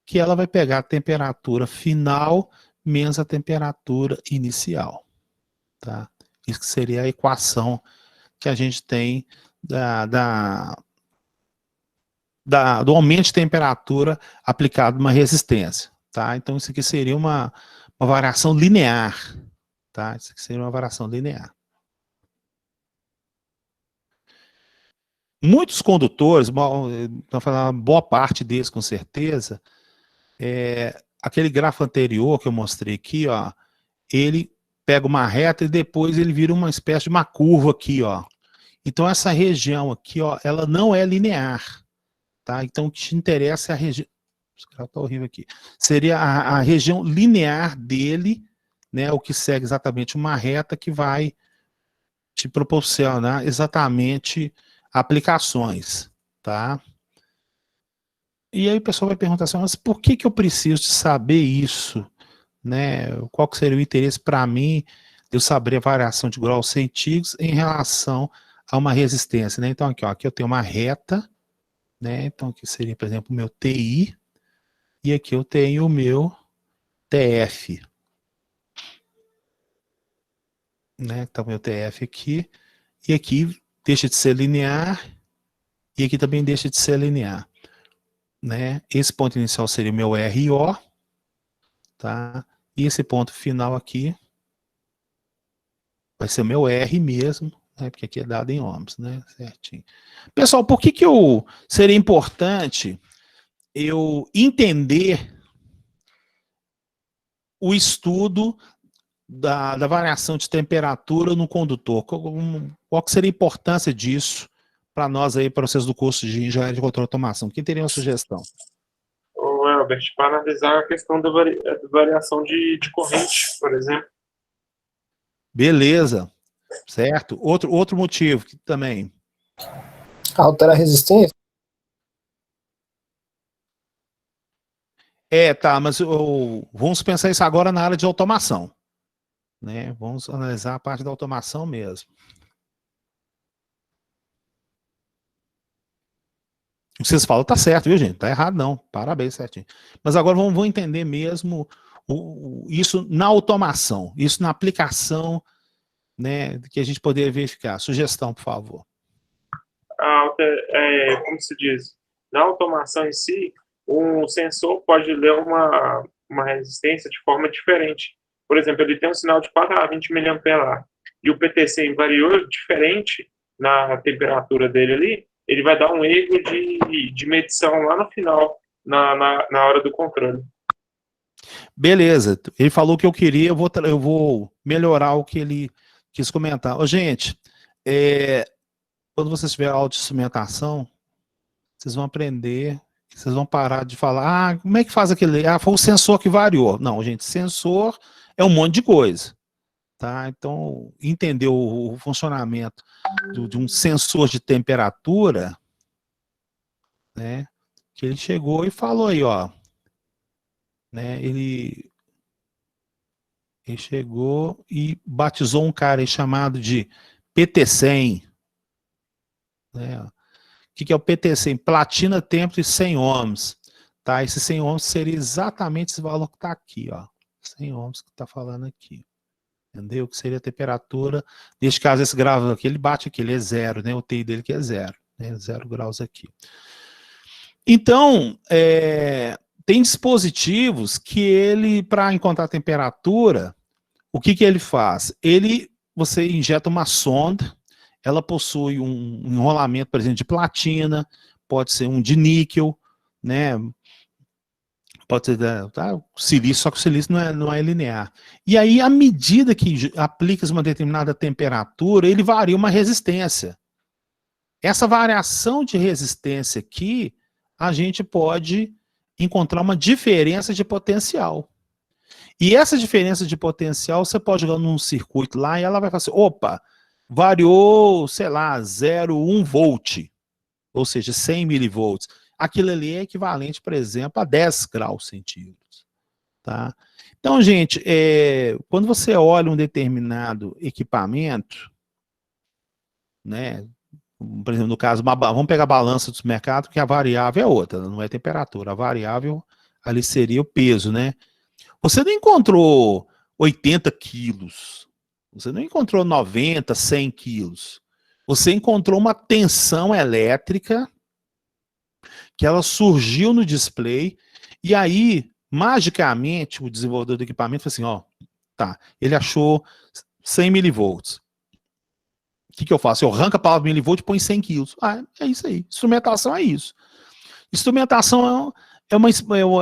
que ela vai pegar a temperatura final menos a temperatura inicial, tá? Isso que seria a equação que a gente tem do aumento de temperatura aplicado a uma resistência, tá? Então isso aqui seria uma variação linear, tá? Isso aqui seria uma variação linear. Muitos condutores, boa parte deles com certeza, aquele gráfico anterior que eu mostrei aqui, ó, ele pega uma reta e depois ele vira uma espécie de uma curva aqui, ó. Então essa região aqui, ó, ela não é linear, tá? Então o que te interessa é a região, esse gráfico tá horrível aqui, seria a região linear dele, né, o que segue exatamente uma reta que vai te proporcionar exatamente aplicações, tá? E aí o pessoal vai perguntar assim, mas por que que eu preciso de saber isso? Né? Qual que seria o interesse para mim de eu saber a variação de graus centígrados em relação a uma resistência, né? Então aqui, ó, aqui eu tenho uma reta, né? Então aqui seria, por exemplo, o meu TI, e aqui eu tenho o meu TF, né? Então o meu TF aqui, e aqui deixa de ser linear, e aqui também deixa de ser linear, né? Esse ponto inicial seria o meu RO, tá? E esse ponto final aqui vai ser o meu R mesmo, né? Porque aqui é dado em ohms, né? Certinho. Pessoal, por que seria importante eu entender o estudo da variação de temperatura no condutor? Qual que seria a importância disso para nós aí, para vocês do curso de Engenharia de Controle e Automação? Quem teria uma sugestão? Ô, Albert, para analisar a questão da variação de corrente, por exemplo. Beleza, certo? Outro motivo que também. Altera a resistência? Tá, mas vamos pensar isso agora na área de automação, né? Vamos analisar a parte da automação mesmo. O que vocês falam tá certo, viu, gente? Tá errado não. Parabéns, certinho. Mas agora vamos entender mesmo isso na automação, isso na aplicação, né, que a gente poderia verificar. Sugestão, por favor. Como se diz, na automação em si, um sensor pode ler uma resistência de forma diferente. Por exemplo, ele tem um sinal de 4 a 20 mA, e o PTC variou diferente na temperatura dele ali, ele vai dar um erro de medição lá no final, na hora do controle. Beleza, ele falou o que eu queria, eu vou melhorar o que ele quis comentar. Ô, gente, quando vocês tiverem aula de instrumentação, vocês vão aprender, vocês vão parar de falar, como é que faz aquele... foi o sensor que variou. Não, gente, sensor é um monte de coisa, tá? Então, entender o funcionamento de um sensor de temperatura, né, que ele chegou e falou aí, ó, né, ele chegou e batizou um cara aí chamado de PT100, né? O que é o PT100? Platina, tempo e 100 ohms, tá? Esse 100 ohms seria exatamente esse valor que está aqui, ó, 100 ohms que está falando aqui, entendeu? Que seria a temperatura, neste caso esse grau aqui, ele bate aqui, ele é zero, né? O TI dele que é zero, né? 0 graus aqui. Então, tem dispositivos que ele, para encontrar a temperatura, o que ele faz? Você injeta uma sonda, ela possui um enrolamento, por exemplo, de platina, pode ser um de níquel, né? Pode ser silício, só que o silício não é linear. E aí, à medida que aplica uma determinada temperatura, ele varia uma resistência. Essa variação de resistência aqui, a gente pode encontrar uma diferença de potencial. E essa diferença de potencial, você pode jogar num circuito lá e ela vai falar assim, opa, variou, sei lá, 0,1 volt, ou seja, 100 milivolts. Aquilo ali é equivalente, por exemplo, a 10 graus centígrados. Tá? Então, gente, quando você olha um determinado equipamento, né, por exemplo, no caso, vamos pegar a balança dos mercados, que a variável é outra, não é temperatura, a variável ali seria o peso, né? Você não encontrou 80 quilos, você não encontrou 90, 100 quilos, você encontrou uma tensão elétrica que ela surgiu no display, e aí, magicamente, o desenvolvedor do equipamento falou assim, ó, tá, ele achou 100 milivolts. O que eu faço? Eu arranco a palavra milivolt e põe 100 quilos. É isso aí. Instrumentação é isso. Instrumentação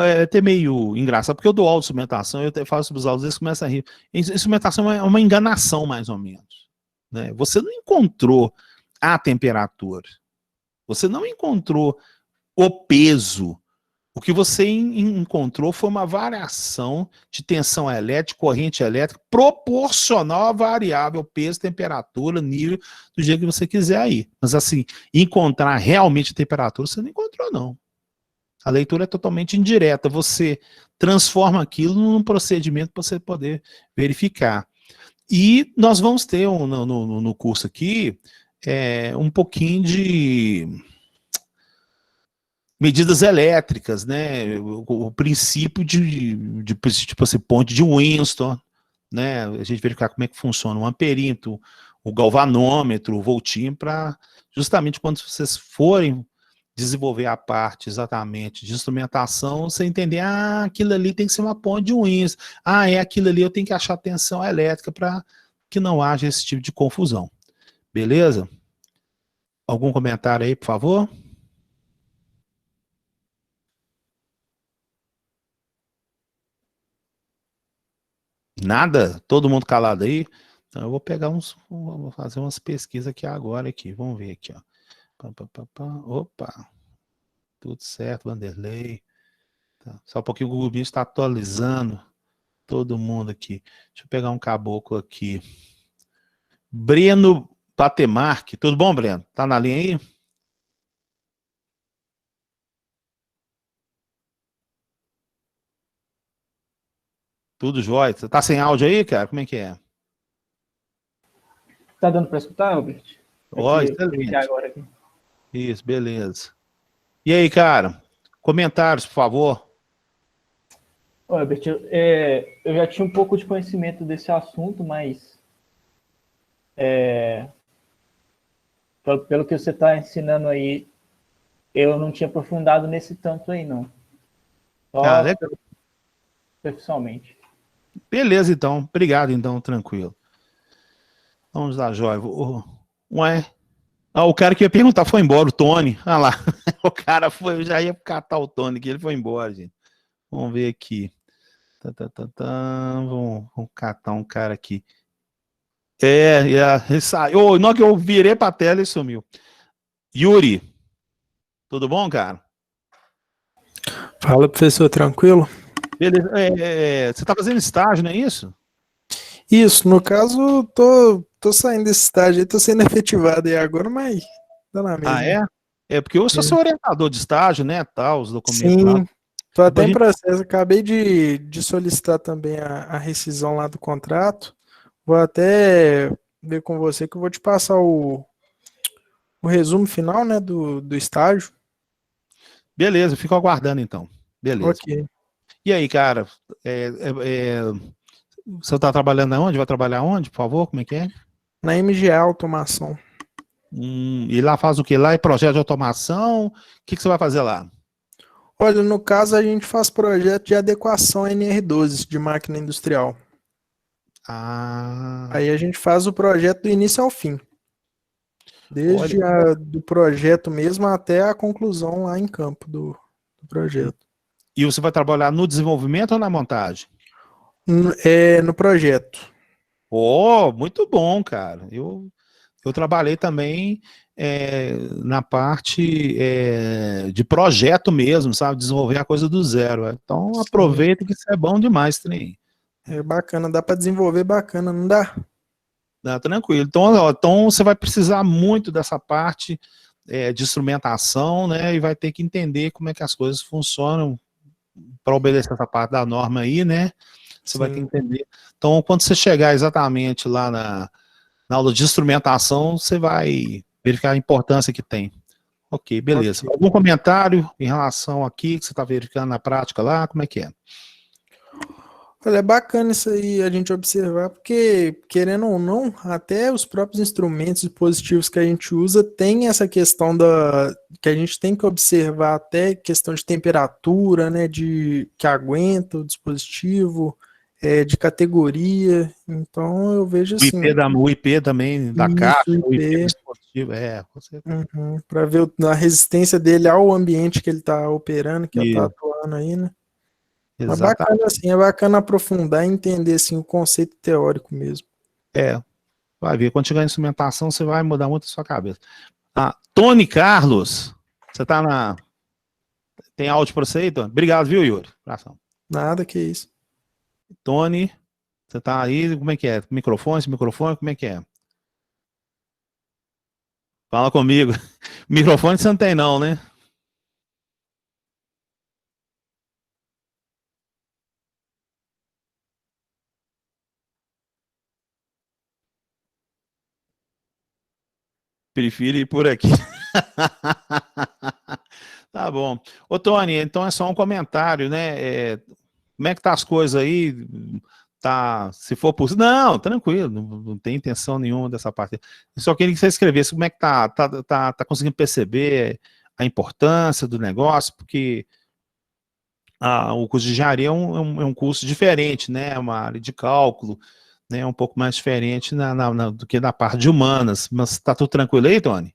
é até meio engraçado, porque eu dou aula de instrumentação, eu faço os alunos, eles começam a rir. Instrumentação é uma enganação, mais ou menos. Né? Você não encontrou a temperatura. Você não encontrou o peso. O que você encontrou foi uma variação de tensão elétrica, corrente elétrica, proporcional à variável peso, temperatura, nível, do jeito que você quiser aí. Mas assim, encontrar realmente a temperatura, você não encontrou, não. A leitura é totalmente indireta. Você transforma aquilo num procedimento para você poder verificar. E nós vamos ter no curso aqui um pouquinho de medidas elétricas, né? O princípio tipo assim, ponte de Winston, né? A gente verificar como é que funciona o amperímetro, o galvanômetro, o voltímetro, para justamente quando vocês forem desenvolver a parte exatamente de instrumentação, você entender, aquilo ali tem que ser uma ponte de Winston, aquilo ali eu tenho que achar tensão elétrica para que não haja esse tipo de confusão. Beleza? Algum comentário aí, por favor? Nada? Todo mundo calado aí? Então eu vou pegar vou fazer umas pesquisas aqui agora, aqui. Vamos ver aqui, ó. Opa, tudo certo, Vanderlei. Tá. Só um pouquinho o Google Meet está atualizando todo mundo aqui. Deixa eu pegar um caboclo aqui. Breno Patemarque. Tudo bom, Breno? Tá na linha aí? Tudo jóia. Você tá sem áudio aí, cara? Como é que é? Tá dando para escutar, Albert? Excelente. Agora aqui. Isso, beleza. E aí, cara? Comentários, por favor. Albert, eu já tinha um pouco de conhecimento desse assunto, mas pelo que você está ensinando aí, eu não tinha aprofundado nesse tanto aí, não. Só superficialmente. Beleza, então. Obrigado, então. Tranquilo. Vamos lá, Jóia. Ué? Ah, o cara que ia perguntar foi embora, o Tony. Ah lá, o cara foi, eu já ia catar o Tony, que ele foi embora, gente. Vamos ver aqui. Vamos catar um cara aqui. Ele saiu. Na hora que eu virei pra tela, ele sumiu. Yuri, tudo bom, cara? Fala, professor, tranquilo? Beleza. Você tá fazendo estágio, não é isso? Isso, no caso, tô saindo desse estágio aí, tô sendo efetivado aí agora, mas tá na Ah, mesma. é? É porque eu sou É. seu orientador de estágio, né? Tal, os documentos lá. Sim, tô até Depois a em gente- processo, acabei de solicitar também a rescisão lá do contrato. Vou até ver com você que eu vou te passar o resumo final, né, do estágio. Beleza, fico aguardando então. Beleza. Ok. E aí, cara, é, é, é, você tá trabalhando aonde? Vai trabalhar onde, por favor? Como é que é? Na MGA Automação. E lá faz o quê? Lá é projeto de automação? O que que você vai fazer lá? Olha, no caso a gente faz projeto de adequação NR12 de máquina industrial. Ah, Aí a gente faz o projeto do início ao fim. olha. Desde do projeto mesmo até a conclusão lá em campo do projeto. E você vai trabalhar no desenvolvimento ou na montagem? É no projeto. Oh, muito bom, cara. Eu trabalhei também na parte de projeto mesmo, sabe? Desenvolver a coisa do zero. Então Sim, aproveita que isso é bom demais, trem. é bacana, dá para desenvolver bacana, não dá? Tá tranquilo. Então, ó, então você vai precisar muito dessa parte de instrumentação, né? E vai ter que entender como é que as coisas funcionam para obedecer essa parte da norma aí, né? Você vai ter que Sim, entender. Então, quando você chegar exatamente lá na aula de instrumentação, você vai verificar a importância que tem. Ok, beleza. ok. Algum comentário em relação aqui que você está verificando na prática lá? Como é que é? Olha, é bacana isso aí a gente observar, porque, querendo ou não, até os próprios instrumentos e dispositivos que a gente usa tem essa questão que a gente tem que observar até questão de temperatura, né, de que aguenta o dispositivo, de categoria. Então eu vejo assim, O IP também da caixa, isso, o IP do IP, dispositivo, com certeza. para ver a resistência dele ao ambiente que ele está operando, que ele está E, atuando aí, né? Mas bacana exatamente. assim, é bacana aprofundar e entender assim o conceito teórico mesmo. É, vai ver. Quando chegar a instrumentação, você vai mudar muito a sua cabeça. Ah, Tony Carlos, você tá na. Tem áudio para você aí, Tony? Obrigado, viu, Yuri? Abração. Nada que isso. Tony, você tá aí? Como é que é? Microfone, esse microfone, como é que é? Fala comigo. Microfone você não tem, não, né? Prefiro ir por aqui. Tá bom. Ô, Tony, então é só um comentário, né? Como é que tá as coisas aí? Tá, se for possível. Não, tranquilo, não tem intenção nenhuma dessa parte. Eu só queria que você escrevesse como é que tá conseguindo perceber a importância do negócio, porque o curso de engenharia é um curso diferente, né? É uma área de cálculo, né? É um pouco mais diferente do que na parte de humanas. Mas tá tudo tranquilo aí, Tony?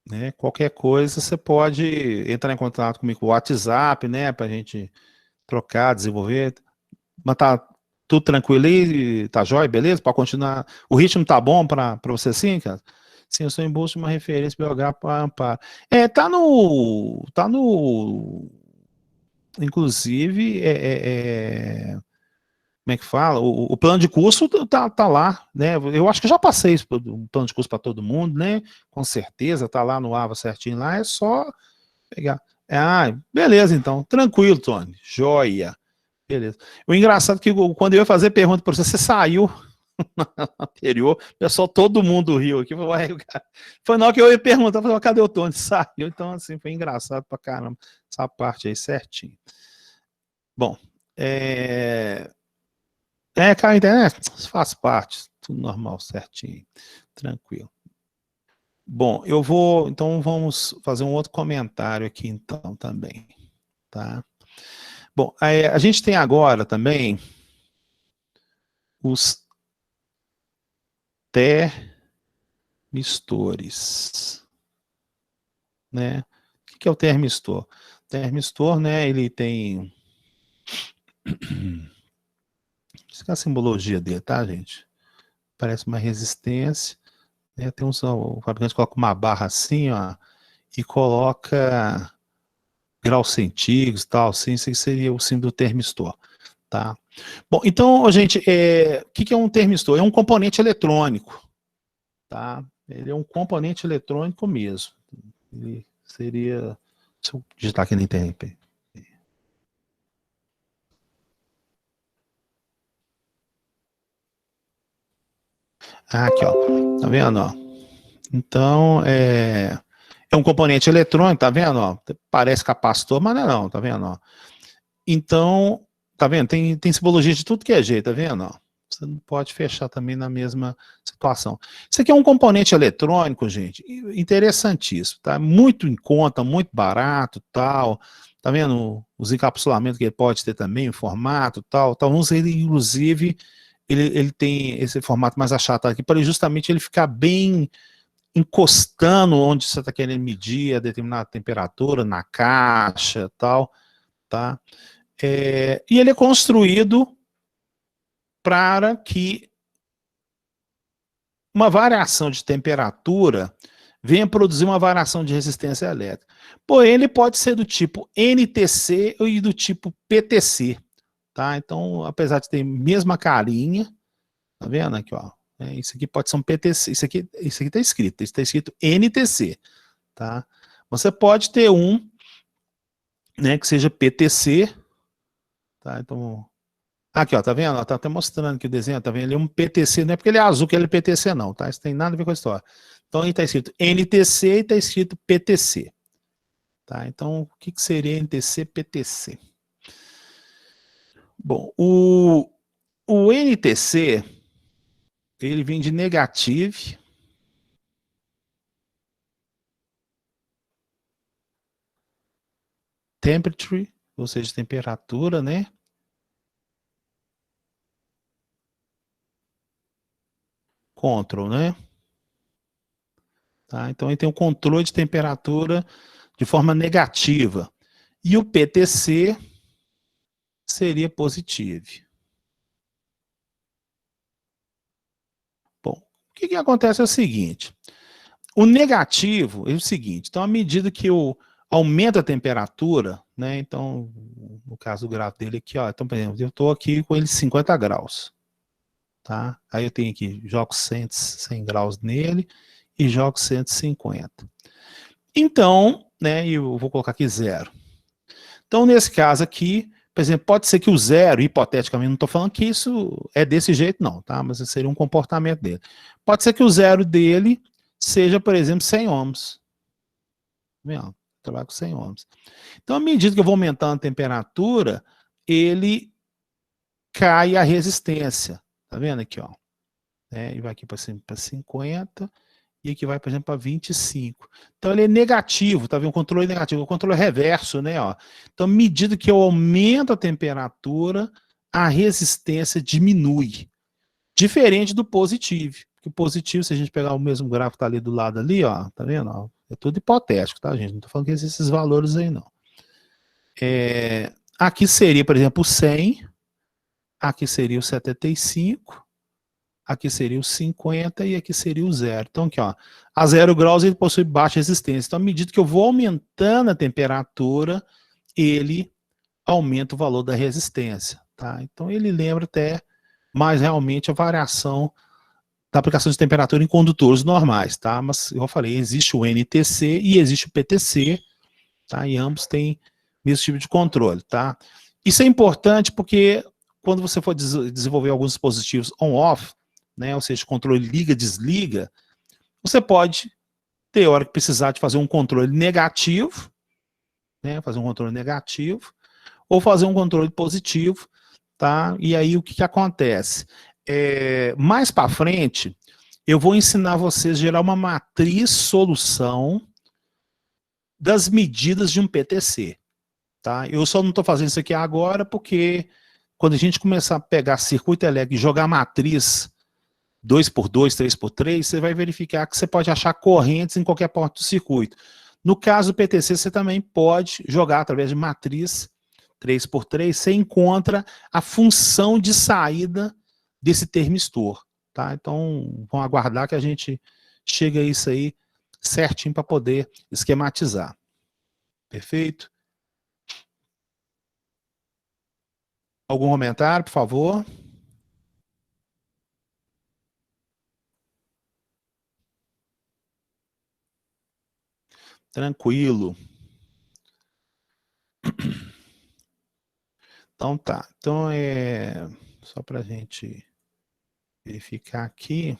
Né? Qualquer coisa você pode entrar em contato comigo com o WhatsApp, né? Pra gente trocar, desenvolver. Mas tá tudo tranquilo aí? Tá jóia? Beleza? Pode continuar. O ritmo tá bom pra você sim, cara? Sim, eu sou em busca de uma referência BH para Amparo. Inclusive, como é que fala? O plano de curso tá lá, né? Eu acho que eu já passei o plano de curso para todo mundo, né? Com certeza, tá lá no AVA certinho lá, é só pegar. Beleza, então. Tranquilo, Tony. Joia. Beleza. O engraçado é que quando eu ia fazer pergunta para você, você saiu anterior, o pessoal, todo mundo riu aqui. Foi na hora que eu ia perguntar, falei, cadê o Tony? Saiu. Então, assim, foi engraçado pra caramba essa parte aí certinho. Bom, cara, a internet faz parte, tudo normal, certinho, tranquilo. Bom, então vamos fazer um outro comentário aqui então também, tá? Bom, a gente tem agora também os termistores, né? O que é o termistor? O termistor, né, ele tem... Isso é a simbologia dele, tá, gente? Parece uma resistência, né? Tem o fabricante coloca uma barra assim, ó, e coloca graus centígrados e tal, assim, isso seria o símbolo do termistor, tá? Bom, então, gente, o que é um termistor? É um componente eletrônico, tá? Ele é um componente eletrônico mesmo. Ele seria... Deixa eu digitar aqui na internet. Aqui, ó. Tá vendo, ó? Então, é um componente eletrônico, tá vendo, ó? Parece capacitor, mas não é não, tá vendo, ó? Então, tá vendo? Tem simbologia de tudo que é jeito, tá vendo, ó? Você não pode fechar também na mesma situação. Isso aqui é um componente eletrônico, gente, interessantíssimo, tá? Muito em conta, muito barato, tal. Tá vendo os encapsulamentos que ele pode ter também, o formato, tal. Uns, inclusive, ele tem esse formato mais achatado aqui, para justamente ele ficar bem encostando onde você está querendo medir a determinada temperatura, na caixa, tal, tá? E ele é construído para que uma variação de temperatura venha produzir uma variação de resistência elétrica. Porém, ele pode ser do tipo NTC e do tipo PTC, tá? Então, apesar de ter a mesma carinha, tá vendo aqui, ó? Isso aqui pode ser um PTC, isso aqui está escrito NTC, tá? Você pode ter um, né, que seja PTC, tá? Então, aqui, ó, tá vendo? Tá até mostrando aqui o desenho, tá vendo? Ele é um PTC, não é porque ele é azul que ele é PTC não, tá? Isso tem nada a ver com a história. Então, aí tá escrito NTC e tá escrito PTC, tá? Então, o que seria NTC, PTC? Bom, o NTC, ele vem de negative, temperature, ou seja, temperatura, né? Control, né? Tá? Então, ele tem um controle de temperatura de forma negativa. E o PTC seria positivo. Bom, o que acontece é o seguinte. O negativo é o seguinte. Então, à medida que eu aumento a temperatura, né? Então, no caso do gráfico dele aqui, ó. Então, por exemplo, eu estou aqui com ele 50 graus. Tá? Aí eu tenho aqui, jogo 100 graus nele e jogo 150. Então, né, eu vou colocar aqui 0. Então, nesse caso aqui, por exemplo, pode ser que o 0, hipoteticamente, não estou falando que isso é desse jeito não, tá? Mas seria um comportamento dele. Pode ser que o 0 dele seja, por exemplo, 100 ohms. Vendo? Trabalho com 100 ohms. Então, à medida que eu vou aumentando a temperatura, ele cai a resistência. Tá vendo aqui, ó? E vai aqui para 50 e aqui vai, por exemplo, para 25. Então ele é negativo, tá vendo? O controle negativo, o controle reverso, né, ó. Então, à medida que eu aumento a temperatura, a resistência diminui. Diferente do positivo. Porque o positivo, se a gente pegar o mesmo gráfico que tá ali do lado ali, ó, tá vendo? Ó, é tudo hipotético, tá, gente? Não tô falando que existem esses valores aí, não. Aqui seria, por exemplo, o 100. Aqui seria o 75, aqui seria o 50 e aqui seria o 0. Então aqui, ó, a 0 graus ele possui baixa resistência. Então, à medida que eu vou aumentando a temperatura, ele aumenta o valor da resistência, tá? Então ele lembra até mais realmente a variação da aplicação de temperatura em condutores normais, tá? Mas, eu falei, existe o NTC e existe o PTC, tá? E ambos têm o mesmo tipo de controle, tá? Isso é importante porque quando você for desenvolver alguns dispositivos on-off, né, ou seja, controle liga-desliga, você pode ter hora que precisar de fazer um controle negativo, né, fazer um controle negativo, ou fazer um controle positivo, tá? E aí o que acontece? Mais para frente, eu vou ensinar vocês a gerar uma matriz solução das medidas de um PTC. tá? Eu só não estou fazendo isso aqui agora porque quando a gente começar a pegar circuito elétrico e jogar matriz 2x2, 3x3, você vai verificar que você pode achar correntes em qualquer ponto do circuito. No caso do PTC, você também pode jogar através de matriz 3x3, você encontra a função de saída desse termistor, tá? Então, vamos aguardar que a gente chega a isso aí certinho para poder esquematizar. Perfeito? Algum comentário, por favor? Tranquilo. Então tá. Então só para a gente verificar aqui.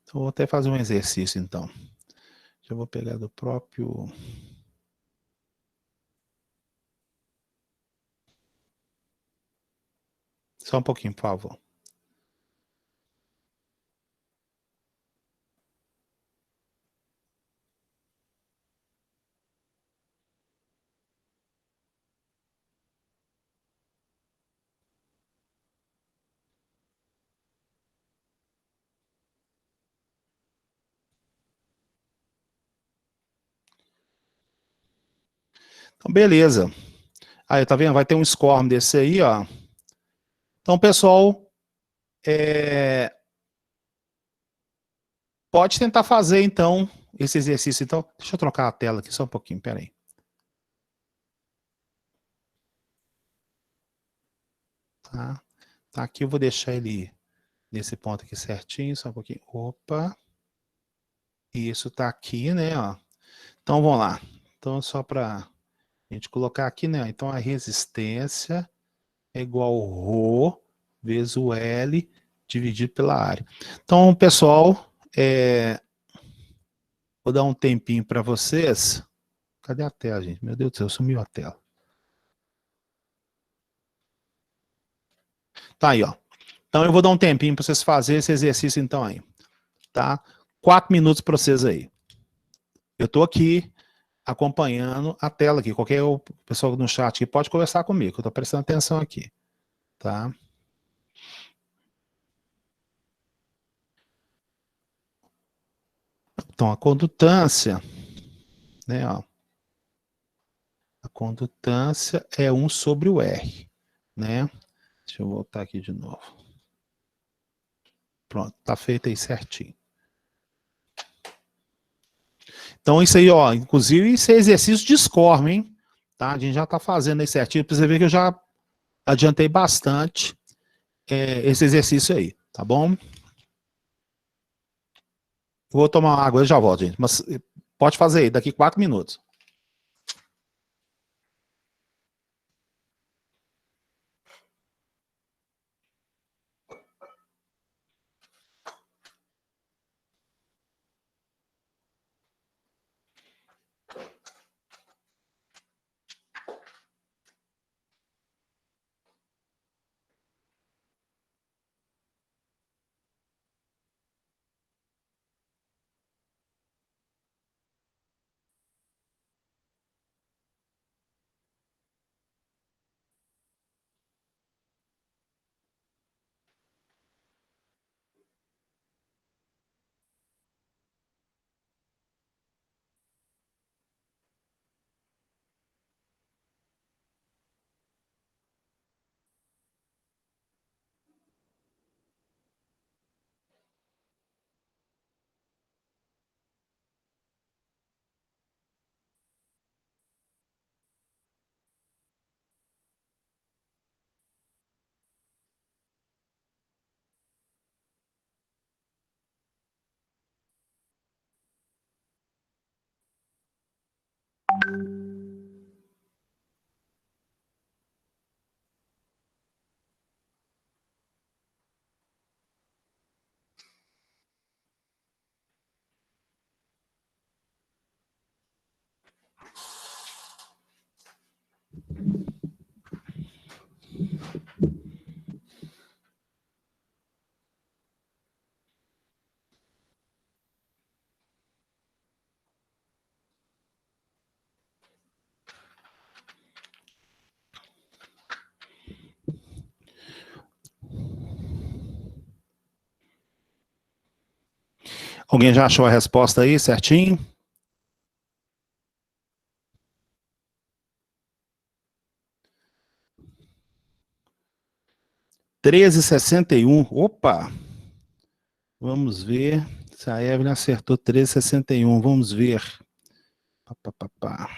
Então, vou até fazer um exercício então. Já vou pegar do próprio. Só um pouquinho, por favor. Então, beleza. Aí, tá vendo? Vai ter um score desse aí, ó. Então, pessoal, pode tentar fazer, então, esse exercício. Então, deixa eu trocar a tela aqui só um pouquinho, peraí. Tá? Tá aqui, eu vou deixar ele nesse ponto aqui certinho, só um pouquinho. Opa. Isso tá aqui, né, ó. Então, vamos lá. Então, só para a gente colocar aqui, né? Então, a resistência é igual ao ρ vezes o L dividido pela área. Então, pessoal, vou dar um tempinho para vocês. Cadê a tela, gente? Meu Deus do céu, sumiu a tela. Tá aí, ó. Então, eu vou dar um tempinho para vocês fazerem esse exercício, então, aí. Tá? 4 minutos para vocês aí. Eu tô aqui acompanhando a tela aqui. Qualquer pessoa no chat aqui pode conversar comigo, eu tô prestando atenção aqui. Tá? Então, a condutância, né, ó, a condutância é 1 sobre o R, né? Deixa eu voltar aqui de novo. Pronto, tá feito aí certinho. Então, isso aí, ó, inclusive, isso é exercício de score, hein? Tá? A gente já tá fazendo aí certinho, pra você ver que eu já adiantei bastante esse exercício aí, tá bom? Vou tomar uma água e já volto, gente. Mas pode fazer aí, daqui 4 minutos. Alguém já achou a resposta aí, certinho? R$13,61. Opa! Vamos ver se a Evelyn acertou 13,61. Vamos ver. Pá, pá, pá, pá.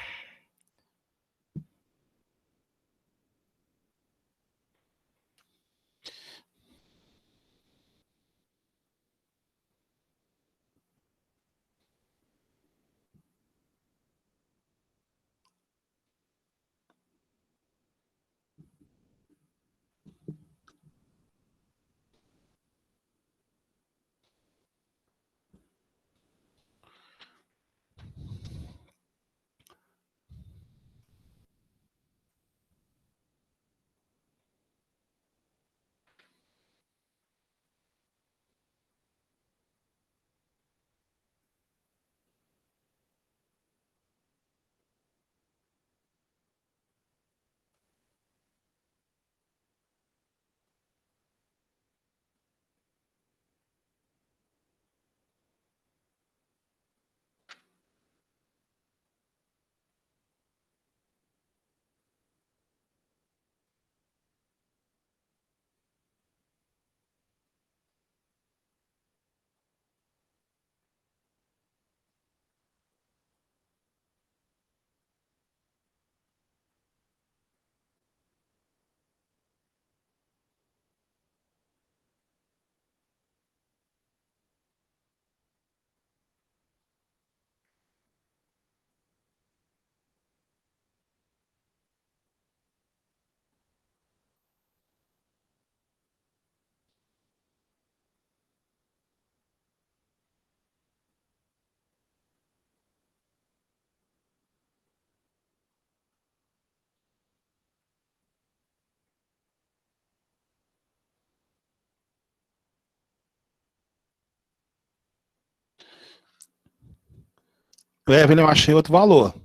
Evelyn, eu achei outro valor.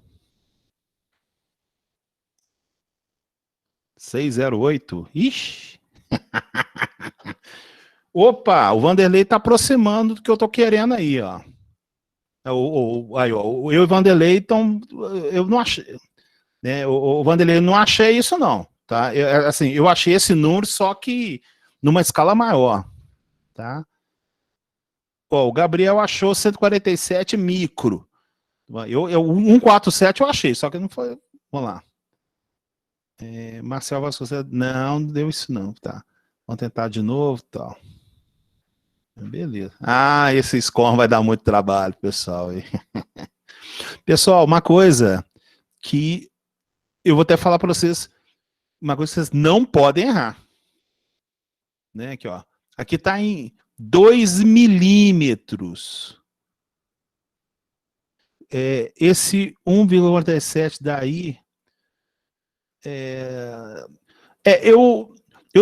608. Ixi. Opa, o Vanderlei tá aproximando do que eu tô querendo aí, ó. Aí, ó, eu e o Vanderlei, então, eu não achei, né? O Vanderlei, eu não achei isso não, tá? Assim, eu achei esse número, só que numa escala maior, tá? Ó, o Gabriel achou 147 micro. 147 eu achei, só que não foi. Vamos lá. Marcel Vasconcelos, não deu isso não, tá? Vamos tentar de novo, tal. Beleza. Ah, esse score vai dar muito trabalho, pessoal. Pessoal, uma coisa que eu vou até falar para vocês, uma coisa que vocês não podem errar. Né? Aqui, ó. Aqui está em 2 milímetros. Esse 1,47 daí, eu,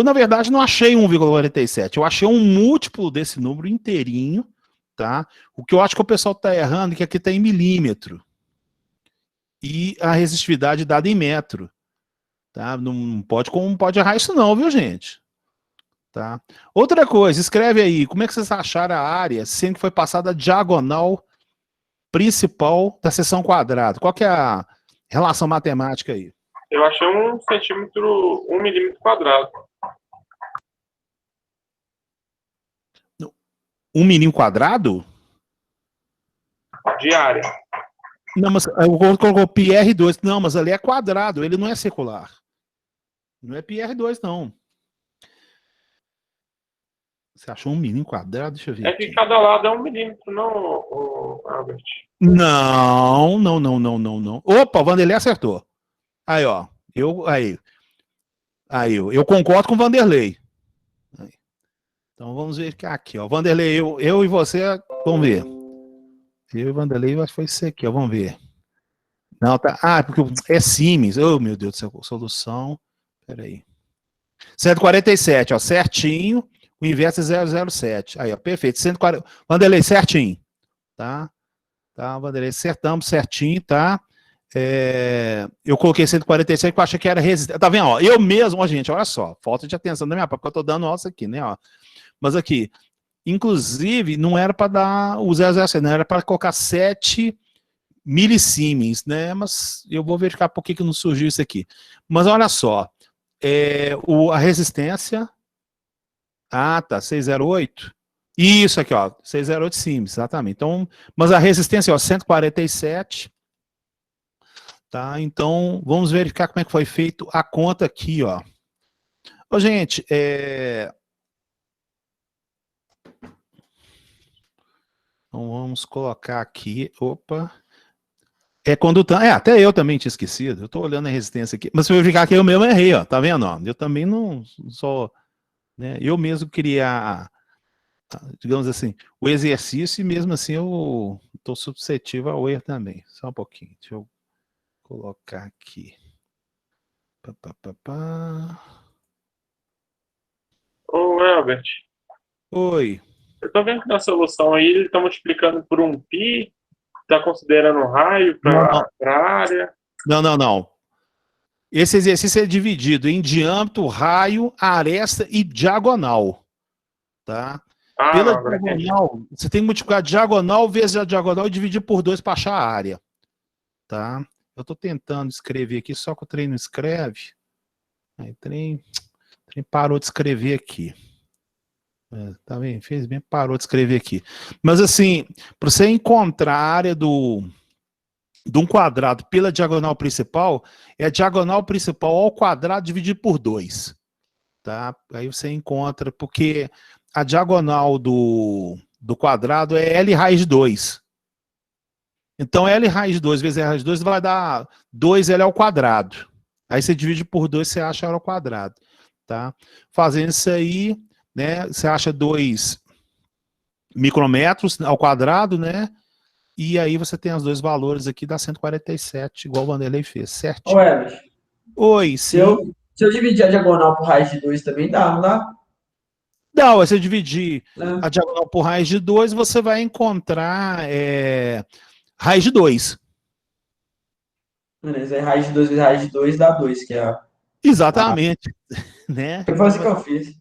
na verdade, não achei 1,47. Eu achei um múltiplo desse número inteirinho, tá? O que eu acho que o pessoal está errando é que aqui está em milímetro. E a resistividade dada em metro. Tá? Não pode errar isso não, viu, gente? Tá? Outra coisa, escreve aí, como é que vocês acharam a área, sendo que foi passada a diagonal principal da seção quadrada? Qual que é a relação matemática aí? Eu achei 1 milímetro quadrado. 1 milímetro quadrado? De área. Não, mas eu colocou PR2. Não, mas ali é quadrado, ele não é circular. Não é PR2, não. Você achou 1 milímetro quadrado? Deixa eu ver. É que cada lado é 1 milímetro, não, Albert? Não. Opa, o Vanderlei acertou. Aí, ó. Eu concordo com o Vanderlei. Aí. Então vamos ver aqui, ó. Vanderlei, eu e você, vamos ver. Eu e o Vanderlei, acho que foi isso aqui, ó. Vamos ver. Não, tá. Ah, porque é Siemens. Oh, meu Deus do céu. Solução. Peraí. 147, ó. Certinho. O inverso é 007. Aí, ó. Perfeito. 140. Vanderlei, certinho. Tá? Tá, Vanderlei, acertamos certinho, tá? Eu coloquei 147 porque eu achei que era resistência. Tá vendo? Ó, eu mesmo, ó, gente, olha só, falta de atenção da minha parte, porque eu tô dando nossa aqui, né? Ó. Mas aqui, Inclusive, não era para dar o 007, não era para colocar 7 milisiemens, né? Mas eu vou verificar por que não surgiu isso aqui. Mas olha só, a resistência... Ah, tá, 608. Isso aqui, ó, 608 sims, exatamente. Então, mas a resistência, ó, 147. Tá? Então, vamos verificar como é que foi feito a conta aqui, ó. Ô, gente, então vamos colocar aqui, opa. Condutante, até eu também tinha esquecido, eu tô olhando a resistência aqui, mas se eu verificar aqui, eu mesmo errei, ó, tá vendo, ó? Eu também não sou, né, eu mesmo queria, digamos assim, o exercício e mesmo assim eu tô suscetível ao erro também, só um pouquinho, deixa eu colocar aqui. Ô, Albert, Oi. eu tô vendo que na solução aí ele tá multiplicando por um π, tá considerando raio para área. Não. Esse exercício é dividido em diâmetro, raio, aresta e diagonal, tá? Pela Agora entendi. diagonal, você tem que multiplicar diagonal vezes a diagonal e dividir por 2 para achar a área, tá? Eu tô tentando escrever aqui, só que o trem não escreve. Aí, o trem parou de escrever aqui. Tá bem? Fez bem, parou de escrever aqui. Mas assim, para você encontrar a área de um quadrado pela diagonal principal, é a diagonal principal ao quadrado dividido por 2. Tá? Aí você encontra, porque a diagonal do quadrado é L raiz de 2. Então, L raiz de 2 vezes L raiz de 2 vai dar 2L ao quadrado. Aí você divide por 2, você acha L ao quadrado. Tá? Fazendo isso aí, né, você acha 2 micrômetros ao quadrado, né? E aí você tem os dois valores aqui, dá 147, igual o Vanderlei fez, certo? Ô, Everton, Oi, se sim. eu dividir a diagonal por raiz de 2 também dá, não dá? Não, você dividir Né? a diagonal por raiz de 2, você vai encontrar raiz de 2. Beleza, aí raiz de 2 vezes raiz de 2 dá 2, que é a... Exatamente. Né? Foi assim que eu fiz.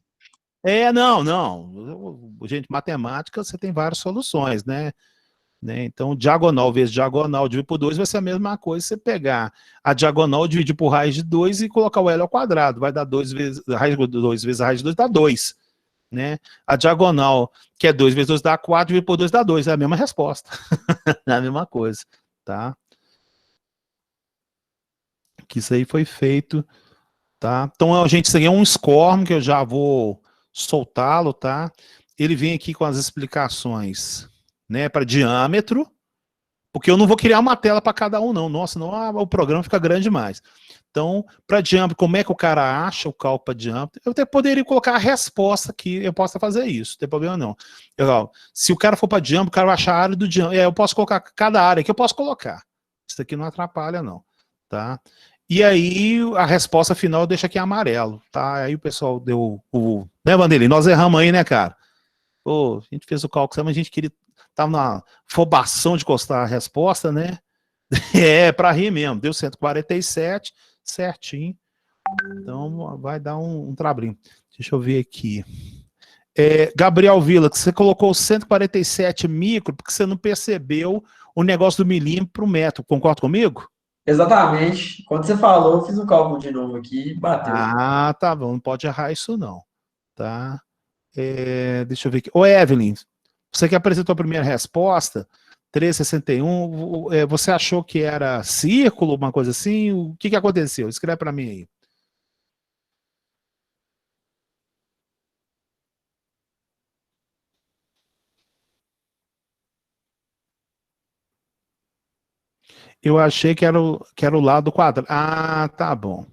Não. Gente, matemática, você tem várias soluções, né? Então, diagonal vezes diagonal dividir por 2 vai ser a mesma coisa você pegar a diagonal, dividir por raiz de 2 e colocar o L ao quadrado. Vai dar 2 vezes raiz de 2 vezes raiz de 2 dá 2. Né? A diagonal, que é 2 vezes 2 dá 4, dividir por 2 dá 2. É a mesma resposta. É a mesma coisa. Tá? Que isso aí foi feito. Tá? Então, gente, isso aqui é um SCORM que eu já vou soltá-lo. Tá? Ele vem aqui com as explicações, né, para diâmetro, porque eu não vou criar uma tela para cada um, não. Nossa, não, o programa fica grande demais. Então, para diâmetro, como é que o cara acha o cálculo para diâmetro? Eu até poderia colocar a resposta aqui, eu posso fazer isso, não tem problema não. Se o cara for para diâmetro, o cara vai achar a área do diâmetro. Eu posso colocar cada área que eu posso colocar. Isso aqui não atrapalha, não. Tá? E aí, a resposta final eu deixo aqui em amarelo. Tá? Aí o pessoal deu o... Né, Vanderlei? Nós erramos aí, né, cara? Pô, a gente fez o cálculo, mas a gente queria... Tava na afobação de costar a resposta, né? Para rir mesmo. Deu 147, certinho. Então, vai dar um trabalhinho. Deixa eu ver aqui. Gabriel Vila, que você colocou 147 micro, porque você não percebeu o negócio do milímetro para o metro. Concorda comigo? Exatamente. Quando você falou, eu fiz o cálculo de novo aqui e bateu. Ah, tá bom. Não pode errar isso, não. Tá? Deixa eu ver aqui. Ô, Evelyn, você que apresentou a primeira resposta, 361, você achou que era círculo, uma coisa assim? O que aconteceu? Escreve para mim aí. Eu achei que era o lado quadrado. Ah, tá bom.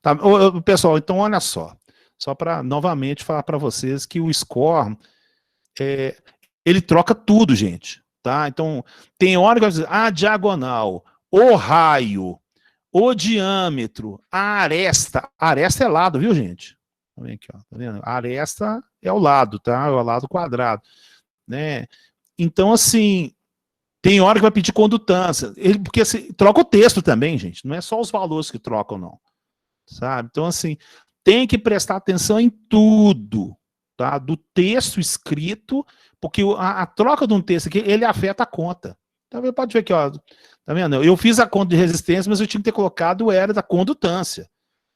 Tá. Pessoal, então olha só. Só para novamente falar para vocês que o score, ele troca tudo, gente. Tá? Então, tem hora que vai dizer, diagonal, o raio, o diâmetro, a aresta. A aresta é lado, viu, gente? Aqui, ó, tá vendo? A aresta é o lado, tá? É o lado quadrado. Né? Então, assim, tem hora que vai pedir condutância. Porque assim, troca o texto também, gente. Não é só os valores que trocam, não. Sabe? Então, assim, tem que prestar atenção em tudo. tá? Do texto escrito, porque a troca de um texto aqui, ele afeta a conta. Então, você pode ver aqui, ó, tá vendo? Eu fiz a conta de resistência, mas eu tinha que ter colocado o era da condutância.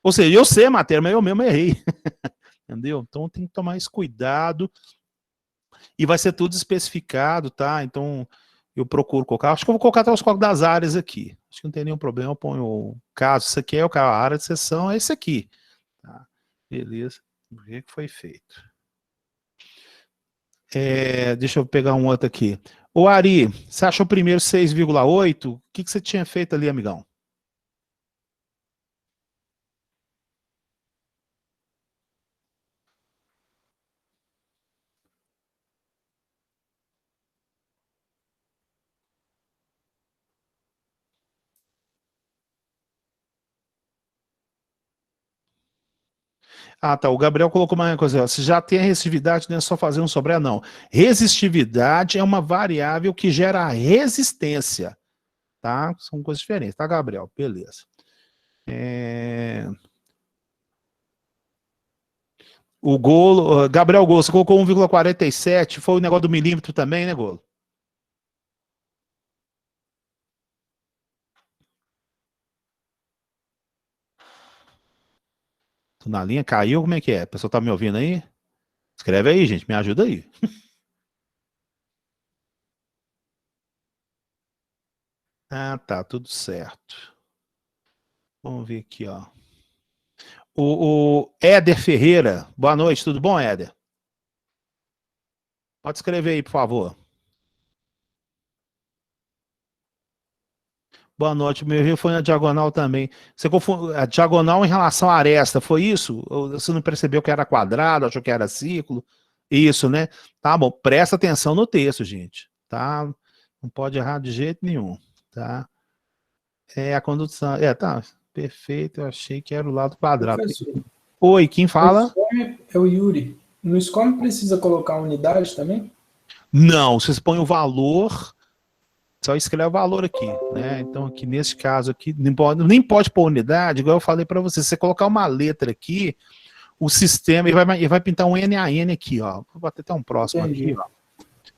Ou seja, eu sei a matéria, mas eu mesmo errei. Entendeu? Então, tem que tomar esse cuidado. E vai ser tudo especificado, tá? Então, eu procuro colocar. Acho que eu vou colocar até os códigos das áreas aqui. Acho que não tem nenhum problema. Eu ponho o caso. Isso aqui é a área de sessão, é esse aqui. Tá? Beleza. O que foi feito? Deixa eu pegar um outro aqui. Ô, Ari, você achou primeiro 6,8? O que você tinha feito ali, amigão? Ah, tá. O Gabriel colocou uma coisa. Ó, se já tem a resistividade, não é só fazer um sobrar, não. Resistividade é uma variável que gera resistência. Tá? São coisas diferentes, tá, Gabriel? Beleza. O Golo, Gabriel Golo, você colocou 1,47, foi o negócio do milímetro também, né, Golo? Tô na linha, caiu, como é que é? O pessoal tá me ouvindo aí? Escreve aí, gente, me ajuda aí. Ah, tá, tudo certo. Vamos ver aqui, ó. O Éder Ferreira, boa noite, tudo bom, Éder? Pode escrever aí, por favor. Boa noite, meu erro foi na diagonal também. Você confundiu a diagonal em relação à aresta, foi isso? Ou você não percebeu que era quadrado, achou que era círculo? Isso, né? Tá bom, presta atenção no texto, gente, tá? Não pode errar de jeito nenhum, tá? A condução, tá, perfeito, eu achei que era o lado quadrado. Professor, Oi, quem fala? é o Yuri. No SCORM precisa colocar unidade também? Não, vocês põem o valor, só escreve o valor aqui, né? Então, aqui nesse caso aqui, nem pode pôr unidade, igual eu falei para você. Se você colocar uma letra aqui, o sistema ele vai pintar um NaN aqui, ó. Vou bater até um próximo Entendi. aqui, ó.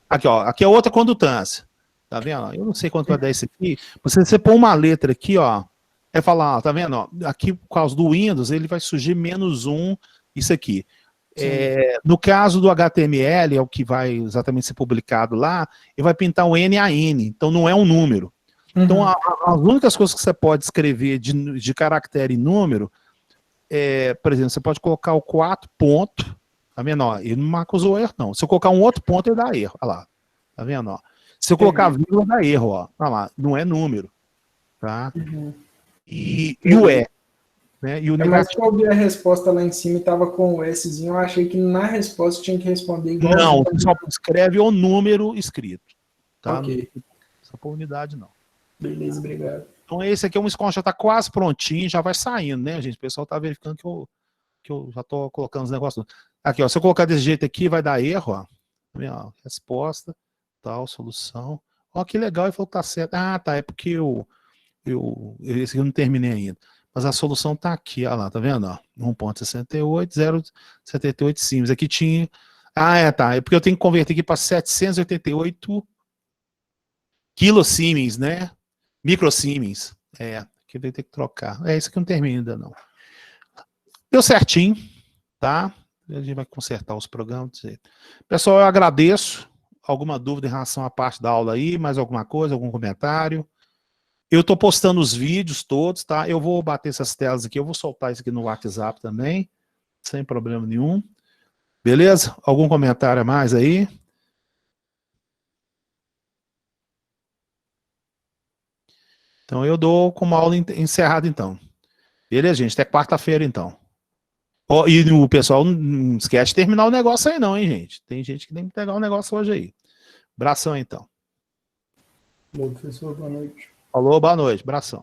Aqui, ó. Aqui é outra condutância. Tá vendo? Eu não sei quanto vai dar esse aqui. Você põe uma letra aqui, ó. É falar, ó, tá vendo? Ó, aqui, por causa do Windows, ele vai surgir -1, isso aqui. No caso do HTML, é o que vai exatamente ser publicado lá, ele vai pintar um NaN, então não é um número. Então, as únicas coisas que você pode escrever de caractere e número, por exemplo, você pode colocar o 4 ponto, tá vendo? Ó, ele não acusou erro, não. Se eu colocar um outro ponto, ele dá erro, olha lá, tá vendo? Ó. Se eu colocar vírgula, dá erro, ó, olha lá, não é número, tá? E o E. Né? E o Mas que eu ouvi a resposta lá em cima e estava com o Szinho, eu achei que na resposta tinha que responder igual. Não, você só escreve o número escrito. Tá? Ok. Só por unidade, não. Beleza, obrigado. Então esse aqui é um SCORM, já está quase prontinho, já vai saindo, né, gente? O pessoal está verificando que eu já estou colocando os negócios. Aqui, ó, se eu colocar desse jeito aqui, vai dar erro, ó. Tá vendo, ó? Resposta, tal, solução. Ó, que legal, ele falou que tá certo. Ah, tá, é porque esse aqui eu não terminei ainda. Mas a solução está aqui, olha lá, tá vendo? 1.68, 0,78 sims. Aqui tinha... Ah, tá. É porque eu tenho que converter aqui para 788 quilosiemens, né? Microsiemens. Aqui vai ter que trocar. Isso aqui não termina ainda, não. Deu certinho, tá? A gente vai consertar os programas. Pessoal, eu agradeço. Alguma dúvida em relação à parte da aula aí? Mais alguma coisa? Algum comentário? Eu estou postando os vídeos todos, tá? Eu vou bater essas telas aqui, eu vou soltar isso aqui no WhatsApp também, sem problema nenhum. Beleza? Algum comentário a mais aí? Então eu dou como aula encerrada, então. Beleza, gente? Até quarta-feira, então. E o pessoal não esquece de terminar o negócio aí não, hein, gente? Tem gente que tem que pegar o negócio hoje aí. Abração, então. Bom, professor, boa noite. Falou, boa noite. Abração.